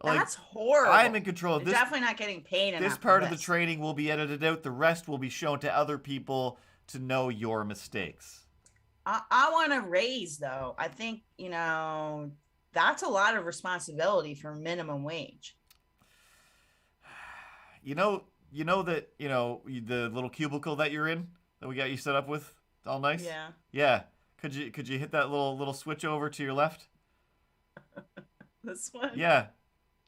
Like, That's horrible. I'm in control of You're this. definitely not getting paid enough. This part of the training will be edited out. The rest will be shown to other people to know your mistakes. I want to raise, though. I think, that's a lot of responsibility for minimum wage. You know that, the little cubicle that you're in, that we got you set up with, all nice? Yeah. Yeah. Could you hit that little switch over to your left? This one? Yeah.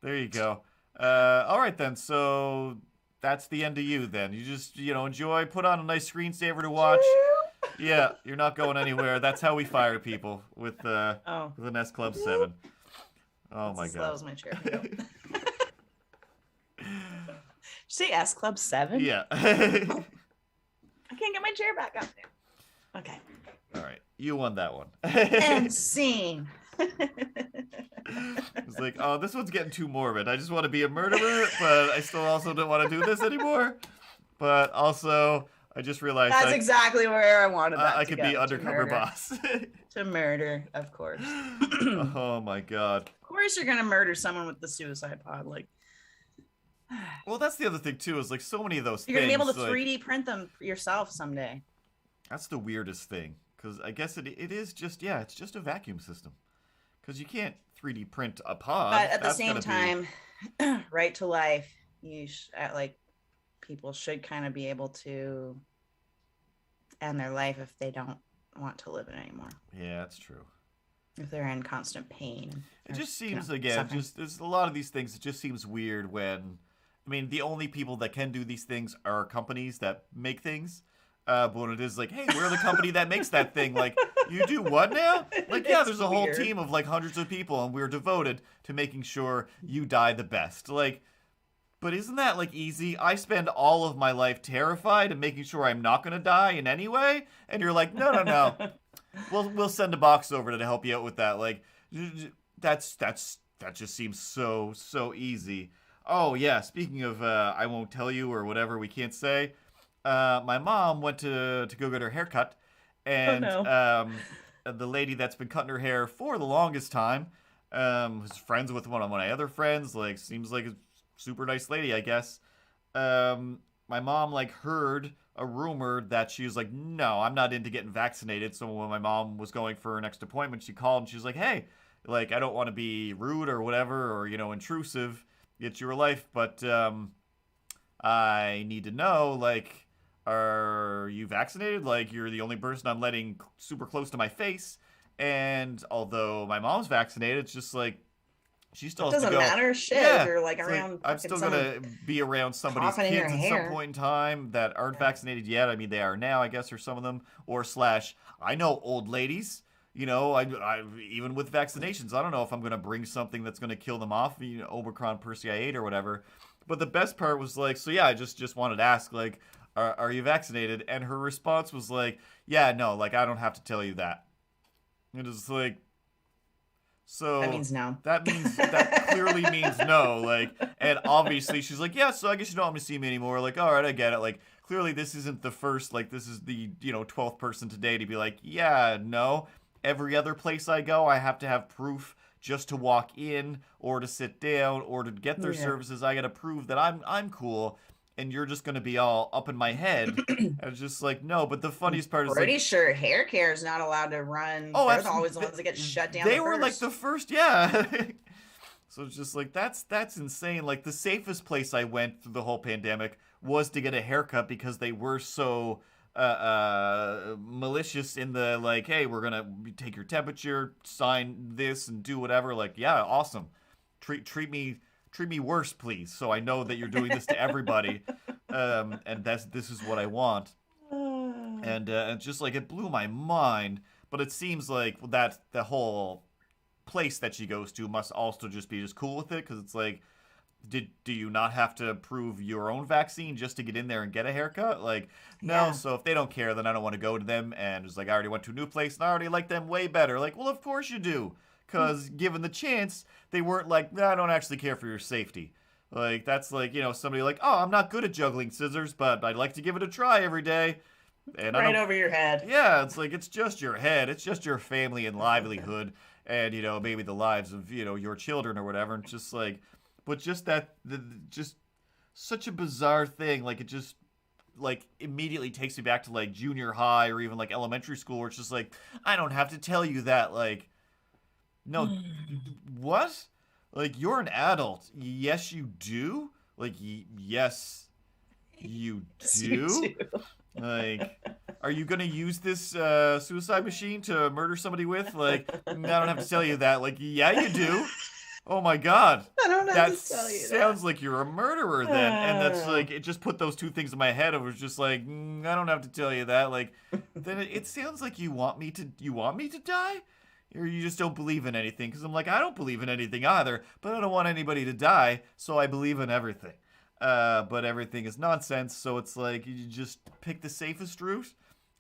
There you go. All right then. So that's the end of you then. You just, enjoy, put on a nice screensaver to watch. Yeah, you're not going anywhere. That's how we fire people with an S Club 7. Oh my god. Slows my chair. Did you say S Club 7? Yeah. I can't get my chair back up there. Okay. All right. You won that one. And scene. It's like, oh, this one's getting too morbid. I just want to be a murderer, but I still also don't want to do this anymore. But also, I just realized that's exactly where I wanted that I to could go, be undercover boss. To murder, of course. Oh my god. Of course you're gonna murder someone with the suicide pod. Like, well, that's the other thing too, is like so many of those you're things. gonna be able to like, 3D print them yourself someday. That's the weirdest thing, because I guess it is just, it's just a vacuum system. Because you can't 3D print a pod. But at the same time, right to life, people should kind of be able to end their life if they don't want to live it anymore. Yeah, that's true. If they're in constant pain. It just seems, again, there's a lot of these things, it just seems weird when, the only people that can do these things are companies that make things. But when it is like, hey, we're the company that makes that thing. Like, you do what now? Like, yeah, there's a whole team of like hundreds of people, and we're devoted to making sure you die the best. Like, but isn't that like easy? I spend all of my life terrified and making sure I'm not going to die in any way. And you're like, no. We'll send a box over to help you out with that. Like, that just seems so easy. Oh yeah, speaking of, I won't tell you or whatever we can't say. My mom went to go get her hair cut, and the lady that's been cutting her hair for the longest time, was friends with one of my other friends, like, seems like a super nice lady, I guess. My mom, like, heard a rumor that she was like, no, I'm not into getting vaccinated, so when my mom was going for her next appointment, she called and she was like, hey, like, I don't want to be rude or whatever, or, intrusive into your life, but, I need to know, like, are you vaccinated? Like, you're the only person I'm letting super close to my face. And although my mom's vaccinated, it's just like, she still has to go. It doesn't matter. Shit, if you're like around. Like, I'm still going to be around somebody's kids at some point in time that aren't vaccinated yet. They are now, I guess, or some of them. Or / I know old ladies, I even with vaccinations, I don't know if I'm going to bring something that's going to kill them off, Omicron Persei 8 or whatever. But the best part was like, so yeah, I just wanted to ask, like, are you vaccinated? And her response was like, yeah, no, like, I don't have to tell you that. It was like, so that means no. That clearly means no. Like, and obviously she's like, yeah, so I guess you don't want to see me anymore. Like, all right, I get it. Like, clearly this isn't the first, like, this is the, 12th person today to be like, yeah, no. Every other place I go, I have to have proof just to walk in or to sit down or to get their services. I got to prove that I'm cool. And you're just going to be all up in my head. I was just like, no, but the funniest part is pretty sure hair care is not allowed to run. Oh, they're always the ones that get shut down. They were like the first, yeah. So it's just like, that's insane. Like, the safest place I went through the whole pandemic was to get a haircut because they were so malicious in the like, hey, we're going to take your temperature, sign this and do whatever. Like, yeah, awesome. Treat me worse, please, so I know that you're doing this to everybody, and this is what I want. And just like, it blew my mind. But it seems like the whole place that she goes to must also just be just cool with it, because it's like, do you not have to prove your own vaccine just to get in there and get a haircut? Like, no. Yeah. So if they don't care, then I don't want to go to them. And it's like, I already went to a new place and I already like them way better. Like, well, of course you do, because given the chance, they weren't like, nah, I don't actually care for your safety. Like, that's like, somebody like, oh, I'm not good at juggling scissors, but I'd like to give it a try every day. And right over your head. Yeah, it's like, it's just your head. It's just your family and livelihood. And, maybe the lives of, your children or whatever. And just like, but just that, just such a bizarre thing. Like, it just, like, immediately takes me back to, like, junior high or even, like, elementary school, where it's just like, I don't have to tell you that. Like, no, what? Like, you're an adult. Yes, you do? Like, yes, you Yes, do? you do. Like, are you gonna use this suicide machine to murder somebody with? Like, I don't have to tell you that. Like, yeah, you do. Oh my god. I don't have That to tell you sounds like you're a murderer then. And that's like, it just put those two things in my head. It was just like, I don't have to tell you that. Like, then it sounds like you want me to die? Or you just don't believe in anything? Because I'm like, I don't believe in anything either, but I don't want anybody to die, so I believe in everything. But everything is nonsense, so it's like, you just pick the safest route?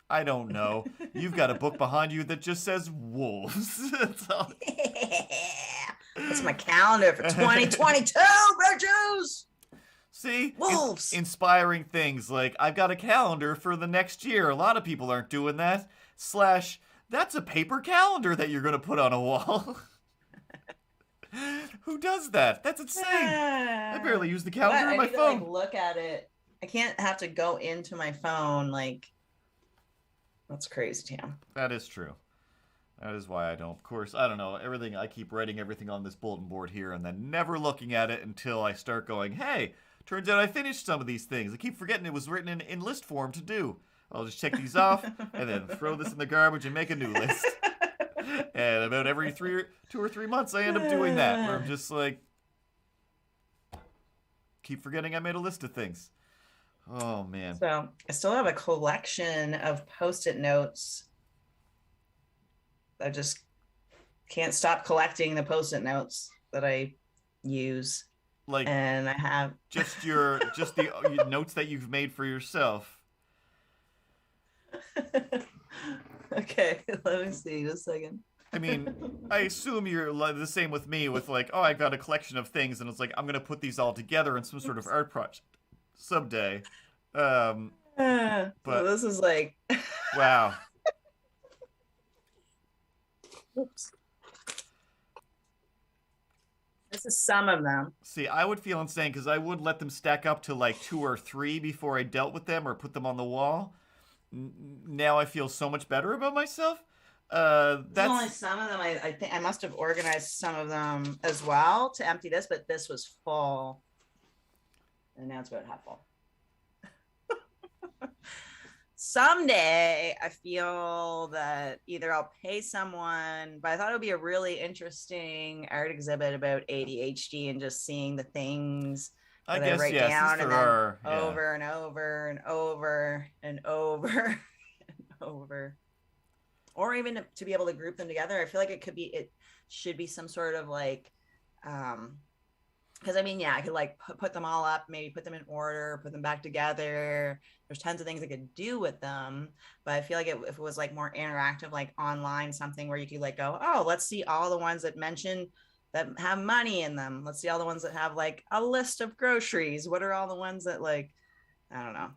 I don't know. You've got a book behind you that just says wolves. That's all. That's my calendar for 2022, bitches! See? Wolves! Inspiring things like, I've got a calendar for the next year. A lot of people aren't doing that. / that's a paper calendar that you're going to put on a wall. Who does that? That's insane. I barely use the calendar on my phone. I need to, look at it. I can't have to go into my phone. Like, that's crazy, Tam. That is true. That is why I don't. Of course, I don't know. Everything, I keep writing everything on this bulletin board here and then never looking at it until I start going, hey, turns out I finished some of these things. I keep forgetting it was written in list form to do. I'll just check these off and then throw this in the garbage and make a new list. And about every 2 or 3 months, I end up doing that, where I'm just like, keep forgetting I made a list of things. Oh, man. So I still have a collection of Post-it notes. I just can't stop collecting the Post-it notes that I use. Like, and I have just the notes that you've made for yourself. Okay, let me see just a second. I mean, I assume you're the same with me with like, oh, I got a collection of things and it's like, I'm going to put these all together in some sort of art project someday. But so this is like... Wow. Oops. This is some of them. See, I would feel insane because I would let them stack up to like 2 or 3 before I dealt with them or put them on the wall. Now I feel so much better about myself. That's only some of them. I think I must have organized some of them as well to empty this, but this was full, and now it's about half full. Someday I feel that either I'll pay someone, but I thought it would be a really interesting art exhibit about ADHD and just seeing the things I that guess, I write yes, down and then yeah. over and over and over and over and over. Or even to be able to group them together. I feel like it should be some sort of like, because I mean, yeah, I could like put them all up, maybe put them in order, put them back together. There's tons of things I could do with them, but I feel like if it was like more interactive, like online, something where you could like go, oh, let's see all the ones that mention that have money in them. Let's see all the ones that have like a list of groceries. What are all the ones that like, I don't know,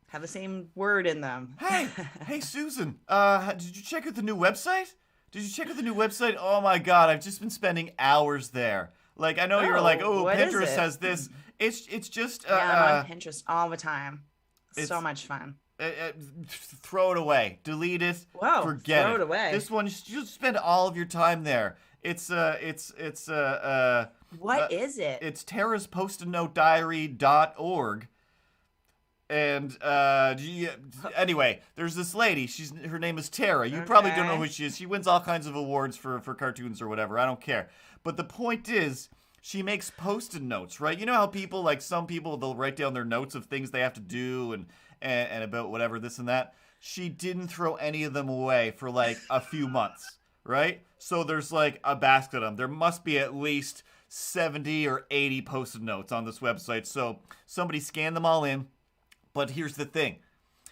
have the same word in them? Hey, Susan, did you check out the new website? Oh my God, I've just been spending hours there. Like, I know you're like, oh, Pinterest has this. It's just... yeah, I'm on Pinterest all the time. It's so much fun. Throw it away. Delete it. Whoa, forget throw it away. This one, you spend all of your time there. What is it? It's terraspost-a-note-diary.org. And anyway, there's this lady. Her name is Tara. You probably don't know who she is. She wins all kinds of awards for cartoons or whatever. I don't care. But the point is, she makes Post-it notes, right? You know how people, like some people, they'll write down their notes of things they have to do and about whatever, this and that. She didn't throw any of them away for like a few months. right? So there's like a basket of them. There must be at least 70 or 80 post-it notes on this website. So somebody scanned them all in. But here's the thing.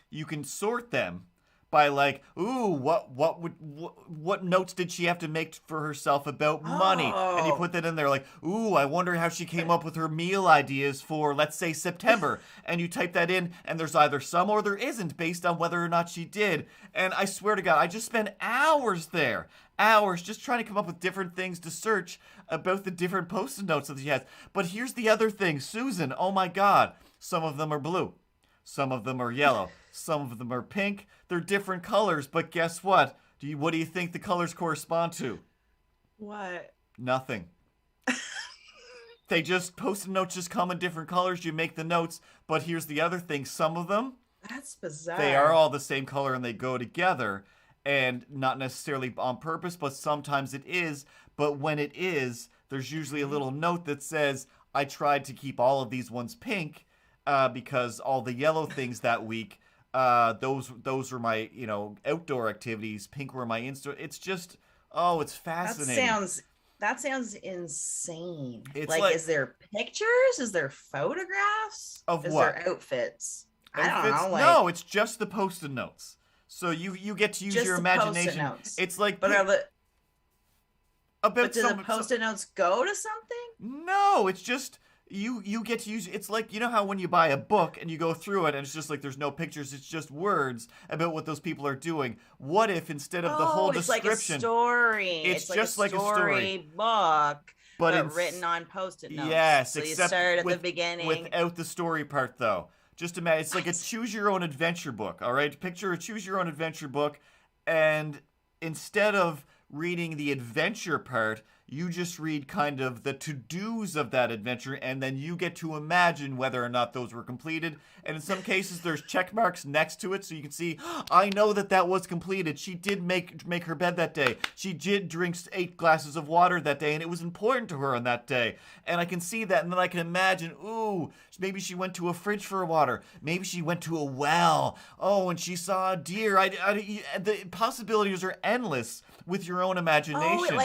You can sort them by like, ooh, what notes did she have to make for herself about money? And you Oh. put that in there like, ooh, I wonder how she came up with her meal ideas for, let's say, September. And you type that in, and there's either some or there isn't based on whether or not she did. And I swear to God, I just spent hours there. Hours just trying to come up with different things to search about the different post-it notes that she has. But here's the other thing, Susan, oh my God, some of them are blue. Some of them are yellow. Some of them are pink. They're different colors, but guess what? What do you think the colors correspond to? What? Nothing. Post-it notes just come in different colors. You make the notes, but here's the other thing. Some of them, That's bizarre. they are all the same color and they go together, and not necessarily on purpose, but sometimes it is. But when it is, there's usually a little note that says, I tried to keep all of these ones pink, because all the yellow things that week, those were my, outdoor activities. Pink were my it's just, it's fascinating. That sounds insane. It's like, like- is there pictures? Is there photographs? Of is what? there outfits? I don't Outfits? know. Like, No, it's just the post-it notes. So you get to use just your the Post-it imagination. notes. It's like But about do the Post-it notes go to something? No, it's just you get to use. It's like, you know how when you buy a book and you go through it and it's just like there's no pictures, it's just words about what those people are doing. What if instead of the whole it's description, like a story. It's like just a like a story. book, but written on Post-it notes. Yes, so you except start at the with- beginning. without the story part though. Just imagine, it's like a choose your own adventure book. All right, picture a choose your own adventure book, and instead of reading the adventure part, you just read kind of the to-dos of that adventure, and then you get to imagine whether or not those were completed. And in some cases, there's check marks next to it, so you can see, I know that was completed. She did make her bed that day. She did drink 8 glasses of water that day, and it was important to her on that day. And I can see that, and then I can imagine, ooh, maybe she went to a fridge for water. Maybe she went to a well. Oh, and she saw a deer. The possibilities are endless with your own imagination.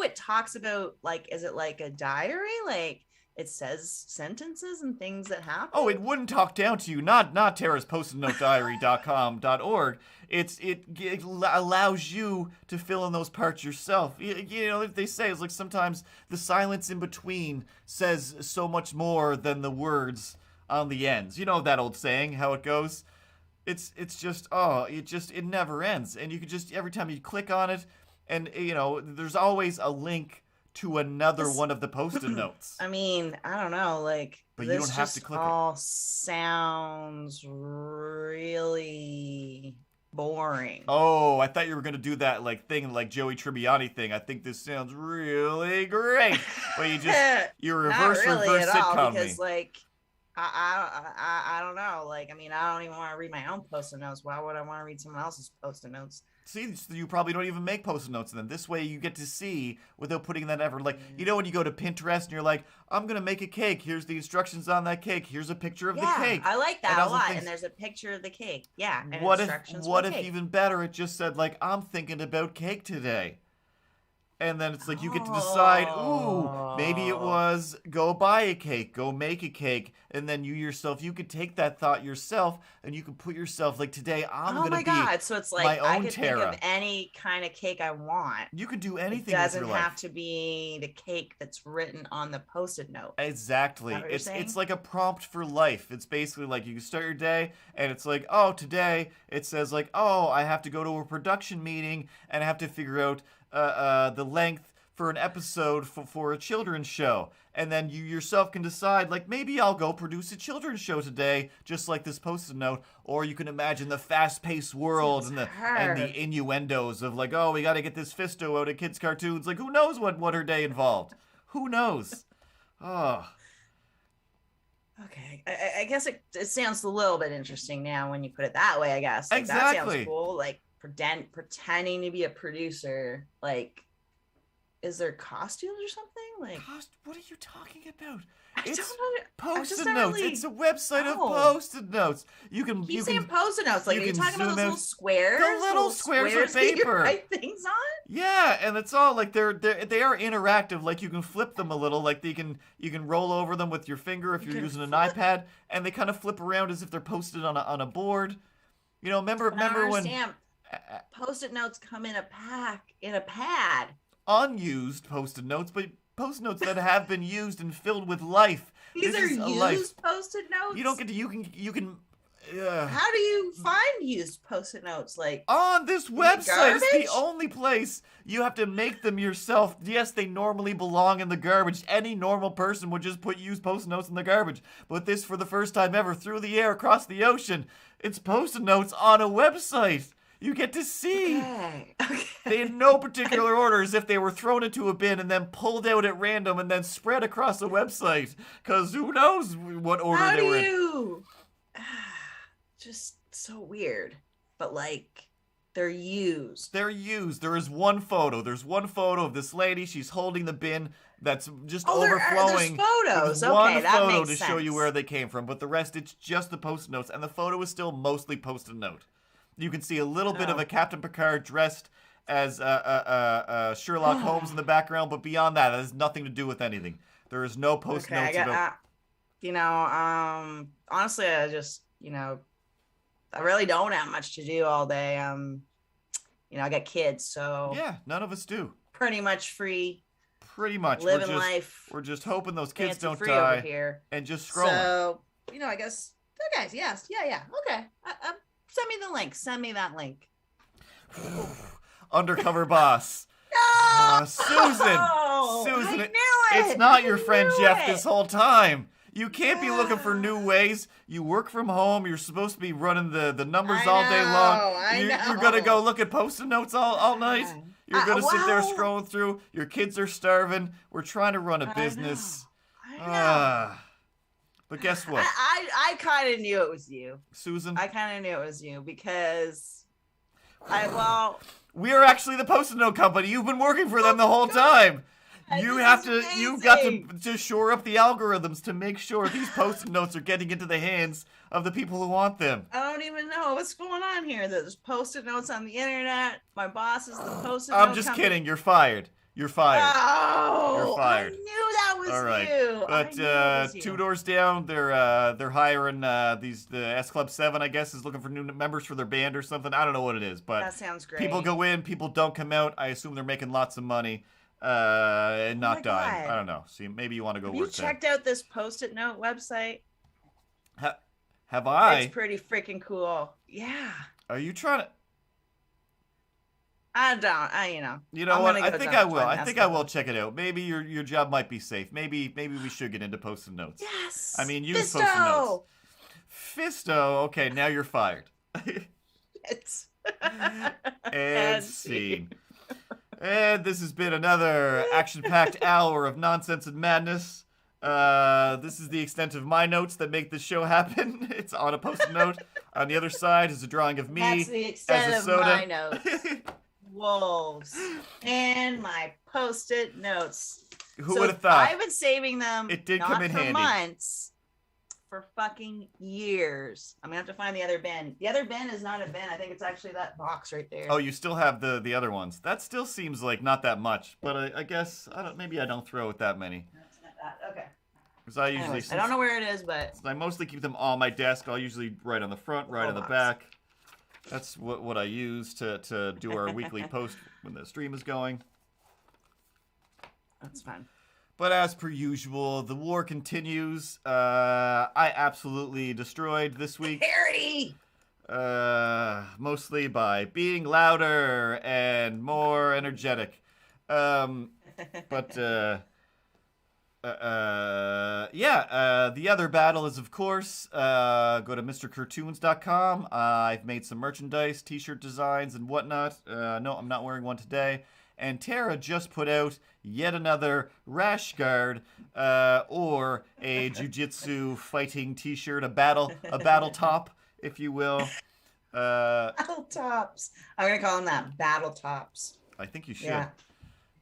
It talks about, like, is it like a diary? Like, it says sentences and things that happen? Oh, it wouldn't talk down to you. Not Tara's postitnotediary.com.org. It allows you to fill in those parts yourself. They say it's like sometimes the silence in between says so much more than the words on the ends. You know that old saying, how it goes? It's just, it never ends. And you could just, every time you click on it, and, there's always a link to another one of the post-it notes. I mean, I don't know, like, but you don't have to click it. All sounds really boring. Oh, I thought you were gonna do that thing like Joey Tribbiani thing. I think this sounds really great, but you reverse sitcom because me. like I don't know. Like, I mean, I don't even want to read my own post-it notes. Why would I want to read someone else's post-it notes? See, you probably don't even make post-it notes then. This way you get to see without putting that effort. Like, when you go to Pinterest and you're like, I'm going to make a cake. Here's the instructions on that cake. Here's a picture of the cake. I like that a lot. And there's a picture of the cake. Yeah. And what instructions if even better, it just said, like, I'm thinking about cake today. And then it's like you get to decide, ooh, maybe it was go buy a cake, go make a cake. And then you could take that thought yourself and you could put yourself, like, today I'm going to be God. So it's like my I own could Tara. think of any kind of cake I want. You could do anything. It doesn't with your life. have to be the cake that's written on the Post-it note. Exactly. Is that what you're saying? It's like a prompt for life. It's basically like you can start your day and it's like, oh, today it says like, oh, I have to go to a production meeting and I have to figure out the length for an episode for a children's show. And then you yourself can decide, like, maybe I'll go produce a children's show today, just like this post-it note. Or you can imagine the fast-paced world and the innuendos of, like, oh, we got to get this Fisto out of kids' cartoons. Like, who knows what her day involved? Who knows? Oh. Okay. I guess it sounds a little bit interesting now when you put it that way, I guess. Like, exactly. That sounds cool. Like, pretending to be a producer, like, is there costumes or something? Like, What are you talking about? I It's don't know. Post-it notes. Really... It's a website of Oh. Post-it notes. You can Keep saying Post-it notes. Like, you are you can talking about those zoom little out- squares? The little squares of that you paper. write things on? Yeah, and it's all like they are interactive. Like you can flip them a little. Like you can roll over them with your finger if you're using an iPad, and they kind of flip around as if they're posted on a board. You know, remember when Post-it notes come in a pad. Unused Post-it notes, but Post-it notes that have been used and filled with life. These are used Post-it notes? You don't get to, you can. How do you find used Post-it notes? Like, on this website, it's garbage? the only place you have to make them yourself. Yes, they normally belong in the garbage. Any normal person would just put used Post-it notes in the garbage. But this, for the first time ever, through the air, across the ocean, it's Post-it notes on a website. You get to see. Okay. They in no particular order, as if they were thrown into a bin and then pulled out at random and then spread across a website. Because who knows what order they were in. Just so weird. But, like, they're used. They're used. There is one photo. There's one photo of this lady. She's holding the bin that's just overflowing. There's photos. There's one that photo makes to sense. show you where they came from, but the rest, it's just the Post-it notes. And the photo is still mostly Post-it note. You can see a little bit of a Captain Picard dressed as Sherlock Holmes in the background, but beyond that, it has nothing to do with anything. There is no Post-it notes about... honestly, I just, I really don't have much to do all day. I got kids, so... Yeah, none of us do. Pretty much free. Pretty much. Living life. We're just hoping those kids don't free die. over here. And just scrolling. So, I guess... Okay, yes. Yeah. Okay. Send me the link. Send me that link. Undercover boss. No! Susan! I knew it! It's not your friend Jeff this whole time. You can't be looking for new ways. You work from home. You're supposed to be running the numbers all day long. You're going to go look at Post-it notes all night. You're going to sit there scrolling through. Your kids are starving. We're trying to run a business. I know. But guess what? I kind of knew it was you. Susan? I kind of knew it was you because we are actually the Post-it note company. You've been working for them the whole time. You've got to shore up the algorithms to make sure these Post-it notes are getting into the hands of the people who want them. I don't even know what's going on here. There's Post-it notes on the internet. My boss is the Post-it note I'm just kidding. You're fired. You're fired. Oh, you're fired. I knew that was all right. you. But two doors down, they're hiring the S Club 7, I guess, is looking for new members for their band or something. I don't know what it is, but that sounds great. People go in, people don't come out. I assume they're making lots of money and not dying. I don't know. See, maybe you want to go work there. You checked out this Post-it note website? Have I? It's pretty freaking cool. Yeah. Are you trying to? I don't. You know what? I think I will. I think I will check it out. Maybe your job might be safe. Maybe we should get into Post-it notes. Yes. I mean, use Post-it notes. Fisto. Okay, now you're fired. It's and scene. And this has been another action-packed hour of nonsense and madness. This is the extent of my notes that make this show happen. It's on a Post-it note. On the other side is a drawing of me. That's the extent as a soda. of my notes. Wolves and my Post-it notes. Who would have thought? I've been saving them. It did not come in for handy. Months, for fucking years. I'm gonna have to find the other bin. The other bin is not a bin. I think it's actually that box right there. Oh, you still have the other ones. That still seems like not that much, but I guess maybe I don't throw it that many. Okay. Because I usually. Anyways, I don't know where it is, but I mostly keep them on my desk. I'll usually right on the front, right on the back. That's what I use to do our weekly post when the stream is going. That's fine. But as per usual, the war continues. I absolutely destroyed this week. Harry! Mostly by being louder and more energetic. The other battle is, of course, go to MrCurtoons.com. I've made some merchandise, t-shirt designs, and whatnot. No, I'm not wearing one today. And Tara just put out yet another rash guard, or a jiu-jitsu fighting t-shirt, a battle top, if you will. Battle tops. I'm gonna call them that. Battle tops. I think you should. Yeah.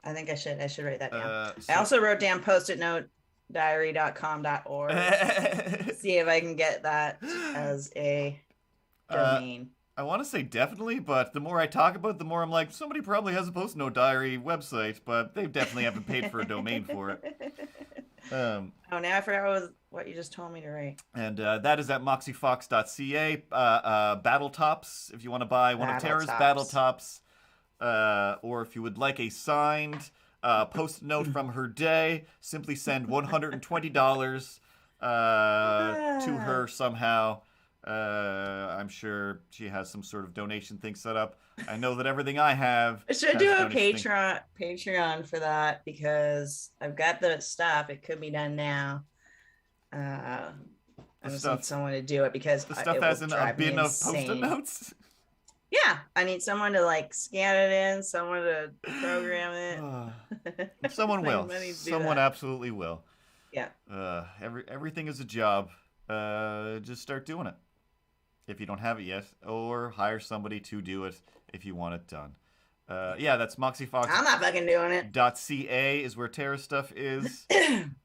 I think I should write that down. So, I also wrote down post-it note diary.com.org. See if I can get that as a domain. I want to say definitely, but the more I talk about it, the more I'm like, somebody probably has a post note diary website, but they definitely haven't paid for a domain for it. Oh, now I forgot what you just told me to write. And that is at MoxyFox.ca. Battle Tops, if you want to buy one of Tara's Battle Tops, or if you would like a signed post-it note from her day, simply send $120 to her somehow. I'm sure she has some sort of donation thing set up. I know that everything I have. I should do a Patreon for that because I've got the stuff. It could be done now. I just need someone to do it because the stuff has a bin of post-it notes. Yeah, I need someone to like scan it in, someone to program it. Someone will. Someone absolutely will. Yeah. Everything is a job. Just start doing it if you don't have it yet, or hire somebody to do it if you want it done. Yeah, that's MoxyFox. I'm not fucking doing it. .ca is where Tara's stuff is.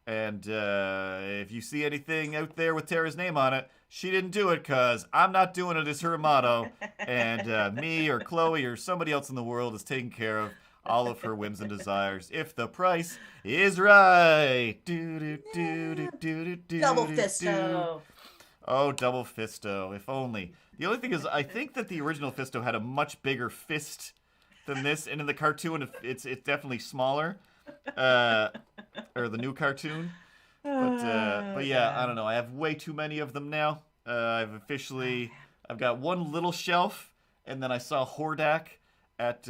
And if you see anything out there with Tara's name on it, she didn't do it because I'm not doing it is her motto. And me or Chloe or somebody else in the world is taking care of all of her whims and desires if the price is right. Double Fisto. Oh, double Fisto. If only. The only thing is, I think that the original Fisto had a much bigger fist than this, and in the cartoon, it's definitely smaller. Or the new cartoon. But yeah, I don't know. I have way too many of them now. I've got one little shelf, and then I saw Hordak at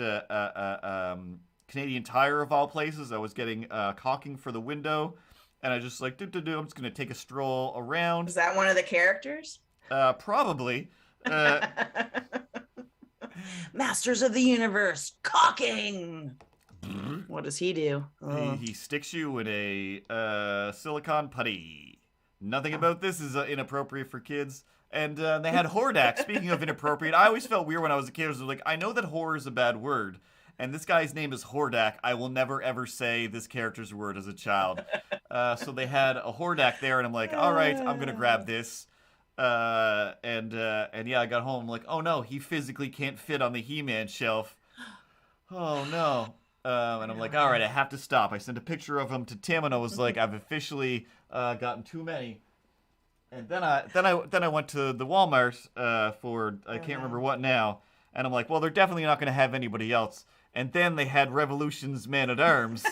Canadian Tire of all places. I was getting caulking for the window, and I just like, I'm just gonna take a stroll around. Is that one of the characters? Probably. Masters of the Universe, caulking. What does he do? He sticks you in a silicone putty. Nothing about this is inappropriate for kids. And they had Hordak. Speaking of inappropriate, I always felt weird when I was a kid. I was like, I know that horror is a bad word, and this guy's name is Hordak. I will never ever say this character's word as a child. So they had a Hordak there, and I'm like, all right, I'm gonna grab this. And yeah, I got home. I'm like, oh no, he physically can't fit on the He-Man shelf. Oh no. And I'm like, all right, I have to stop. I sent a picture of him to Tim, and I was like, I've officially gotten too many. And then I went to the Walmart for I can't remember what now, and I'm like, well, they're definitely not going to have anybody else. And then they had Revolution's Man at Arms,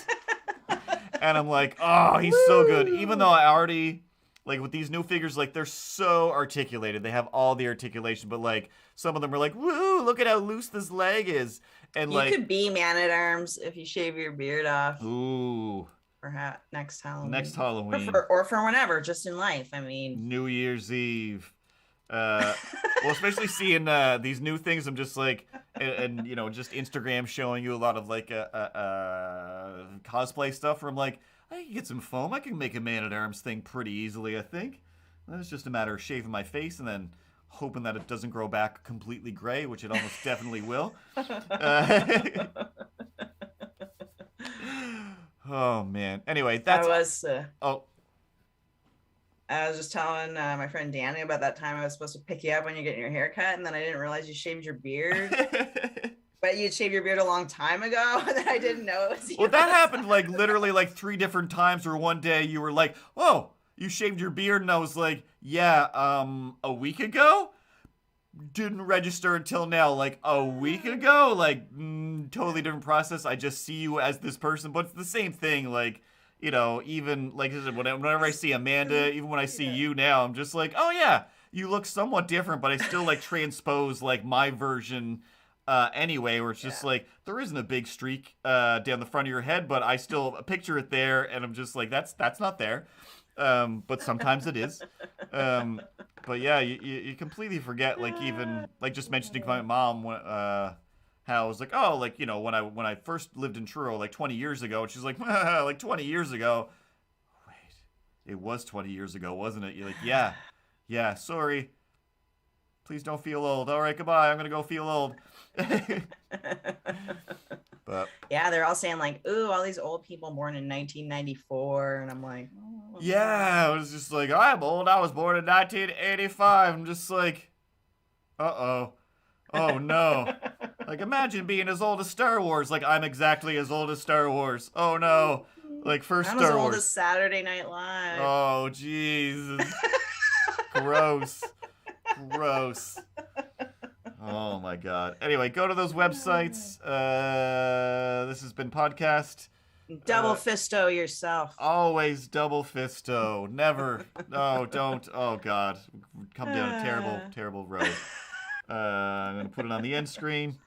and I'm like, oh, he's so good. Even though I already like with these new figures, like they're so articulated, they have all the articulation, but like some of them are like, woo, look at how loose this leg is. And you like, could be Man at Arms if you shave your beard off. Ooh. Perhaps next Halloween. Next Halloween. Or for whenever, just in life. I mean. New Year's Eve. Well, especially seeing these new things, I'm just like, and you know, just Instagram showing you a lot of like cosplay stuff where I'm like, I can get some foam. I can make a Man at Arms thing pretty easily, I think. It's just a matter of shaving my face and then hoping that it doesn't grow back completely gray, which it almost definitely will. Oh man. Anyway, that's. I was just telling my friend Danny about that time I was supposed to pick you up when you're getting your hair cut, and then I didn't realize you shaved your beard. But you'd shaved your beard a long time ago, and I didn't know it was you. Well, that happened like literally like 3 different times. Where one day you were like, "Oh, you shaved your beard," and I was like, "Yeah, a week ago." Didn't register until now, like a week ago. Like totally different process. I just see you as this person, but it's the same thing. Like, you know, even like whenever I see Amanda, even when I see you now, I'm just like, oh yeah, you look somewhat different, but I still like transpose like my version anyway, where it's just like there isn't a big streak down the front of your head, but I still picture it there, and I'm just like, that's not there. But sometimes it is. But yeah, you completely forget, like even like just mentioning to my mom how I was like, oh, like, you know, when I first lived in Truro like 20 years ago, and she's like, like 20 years ago. Wait, it was 20 years ago, wasn't it? You're like, yeah, sorry. Please don't feel old. All right, goodbye. I'm gonna go feel old. But yeah, they're all saying like, "Ooh, all these old people born in 1994," and I'm like, oh, yeah, it was just like, I'm old. I was born in 1985. I'm just like, uh-oh. Oh, no. Like, imagine being as old as Star Wars. Like, I'm exactly as old as Star Wars. Oh, no. Like, first I'm Star as old Wars. as Saturday Night Live. Oh, Jesus. Gross. Gross. Oh, my God. Anyway, go to those websites. This has been podcast. Double Fisto yourself. Always double Fisto. Never. No, don't. Oh, God. Come down a terrible, terrible road. I'm going to put it on the end screen.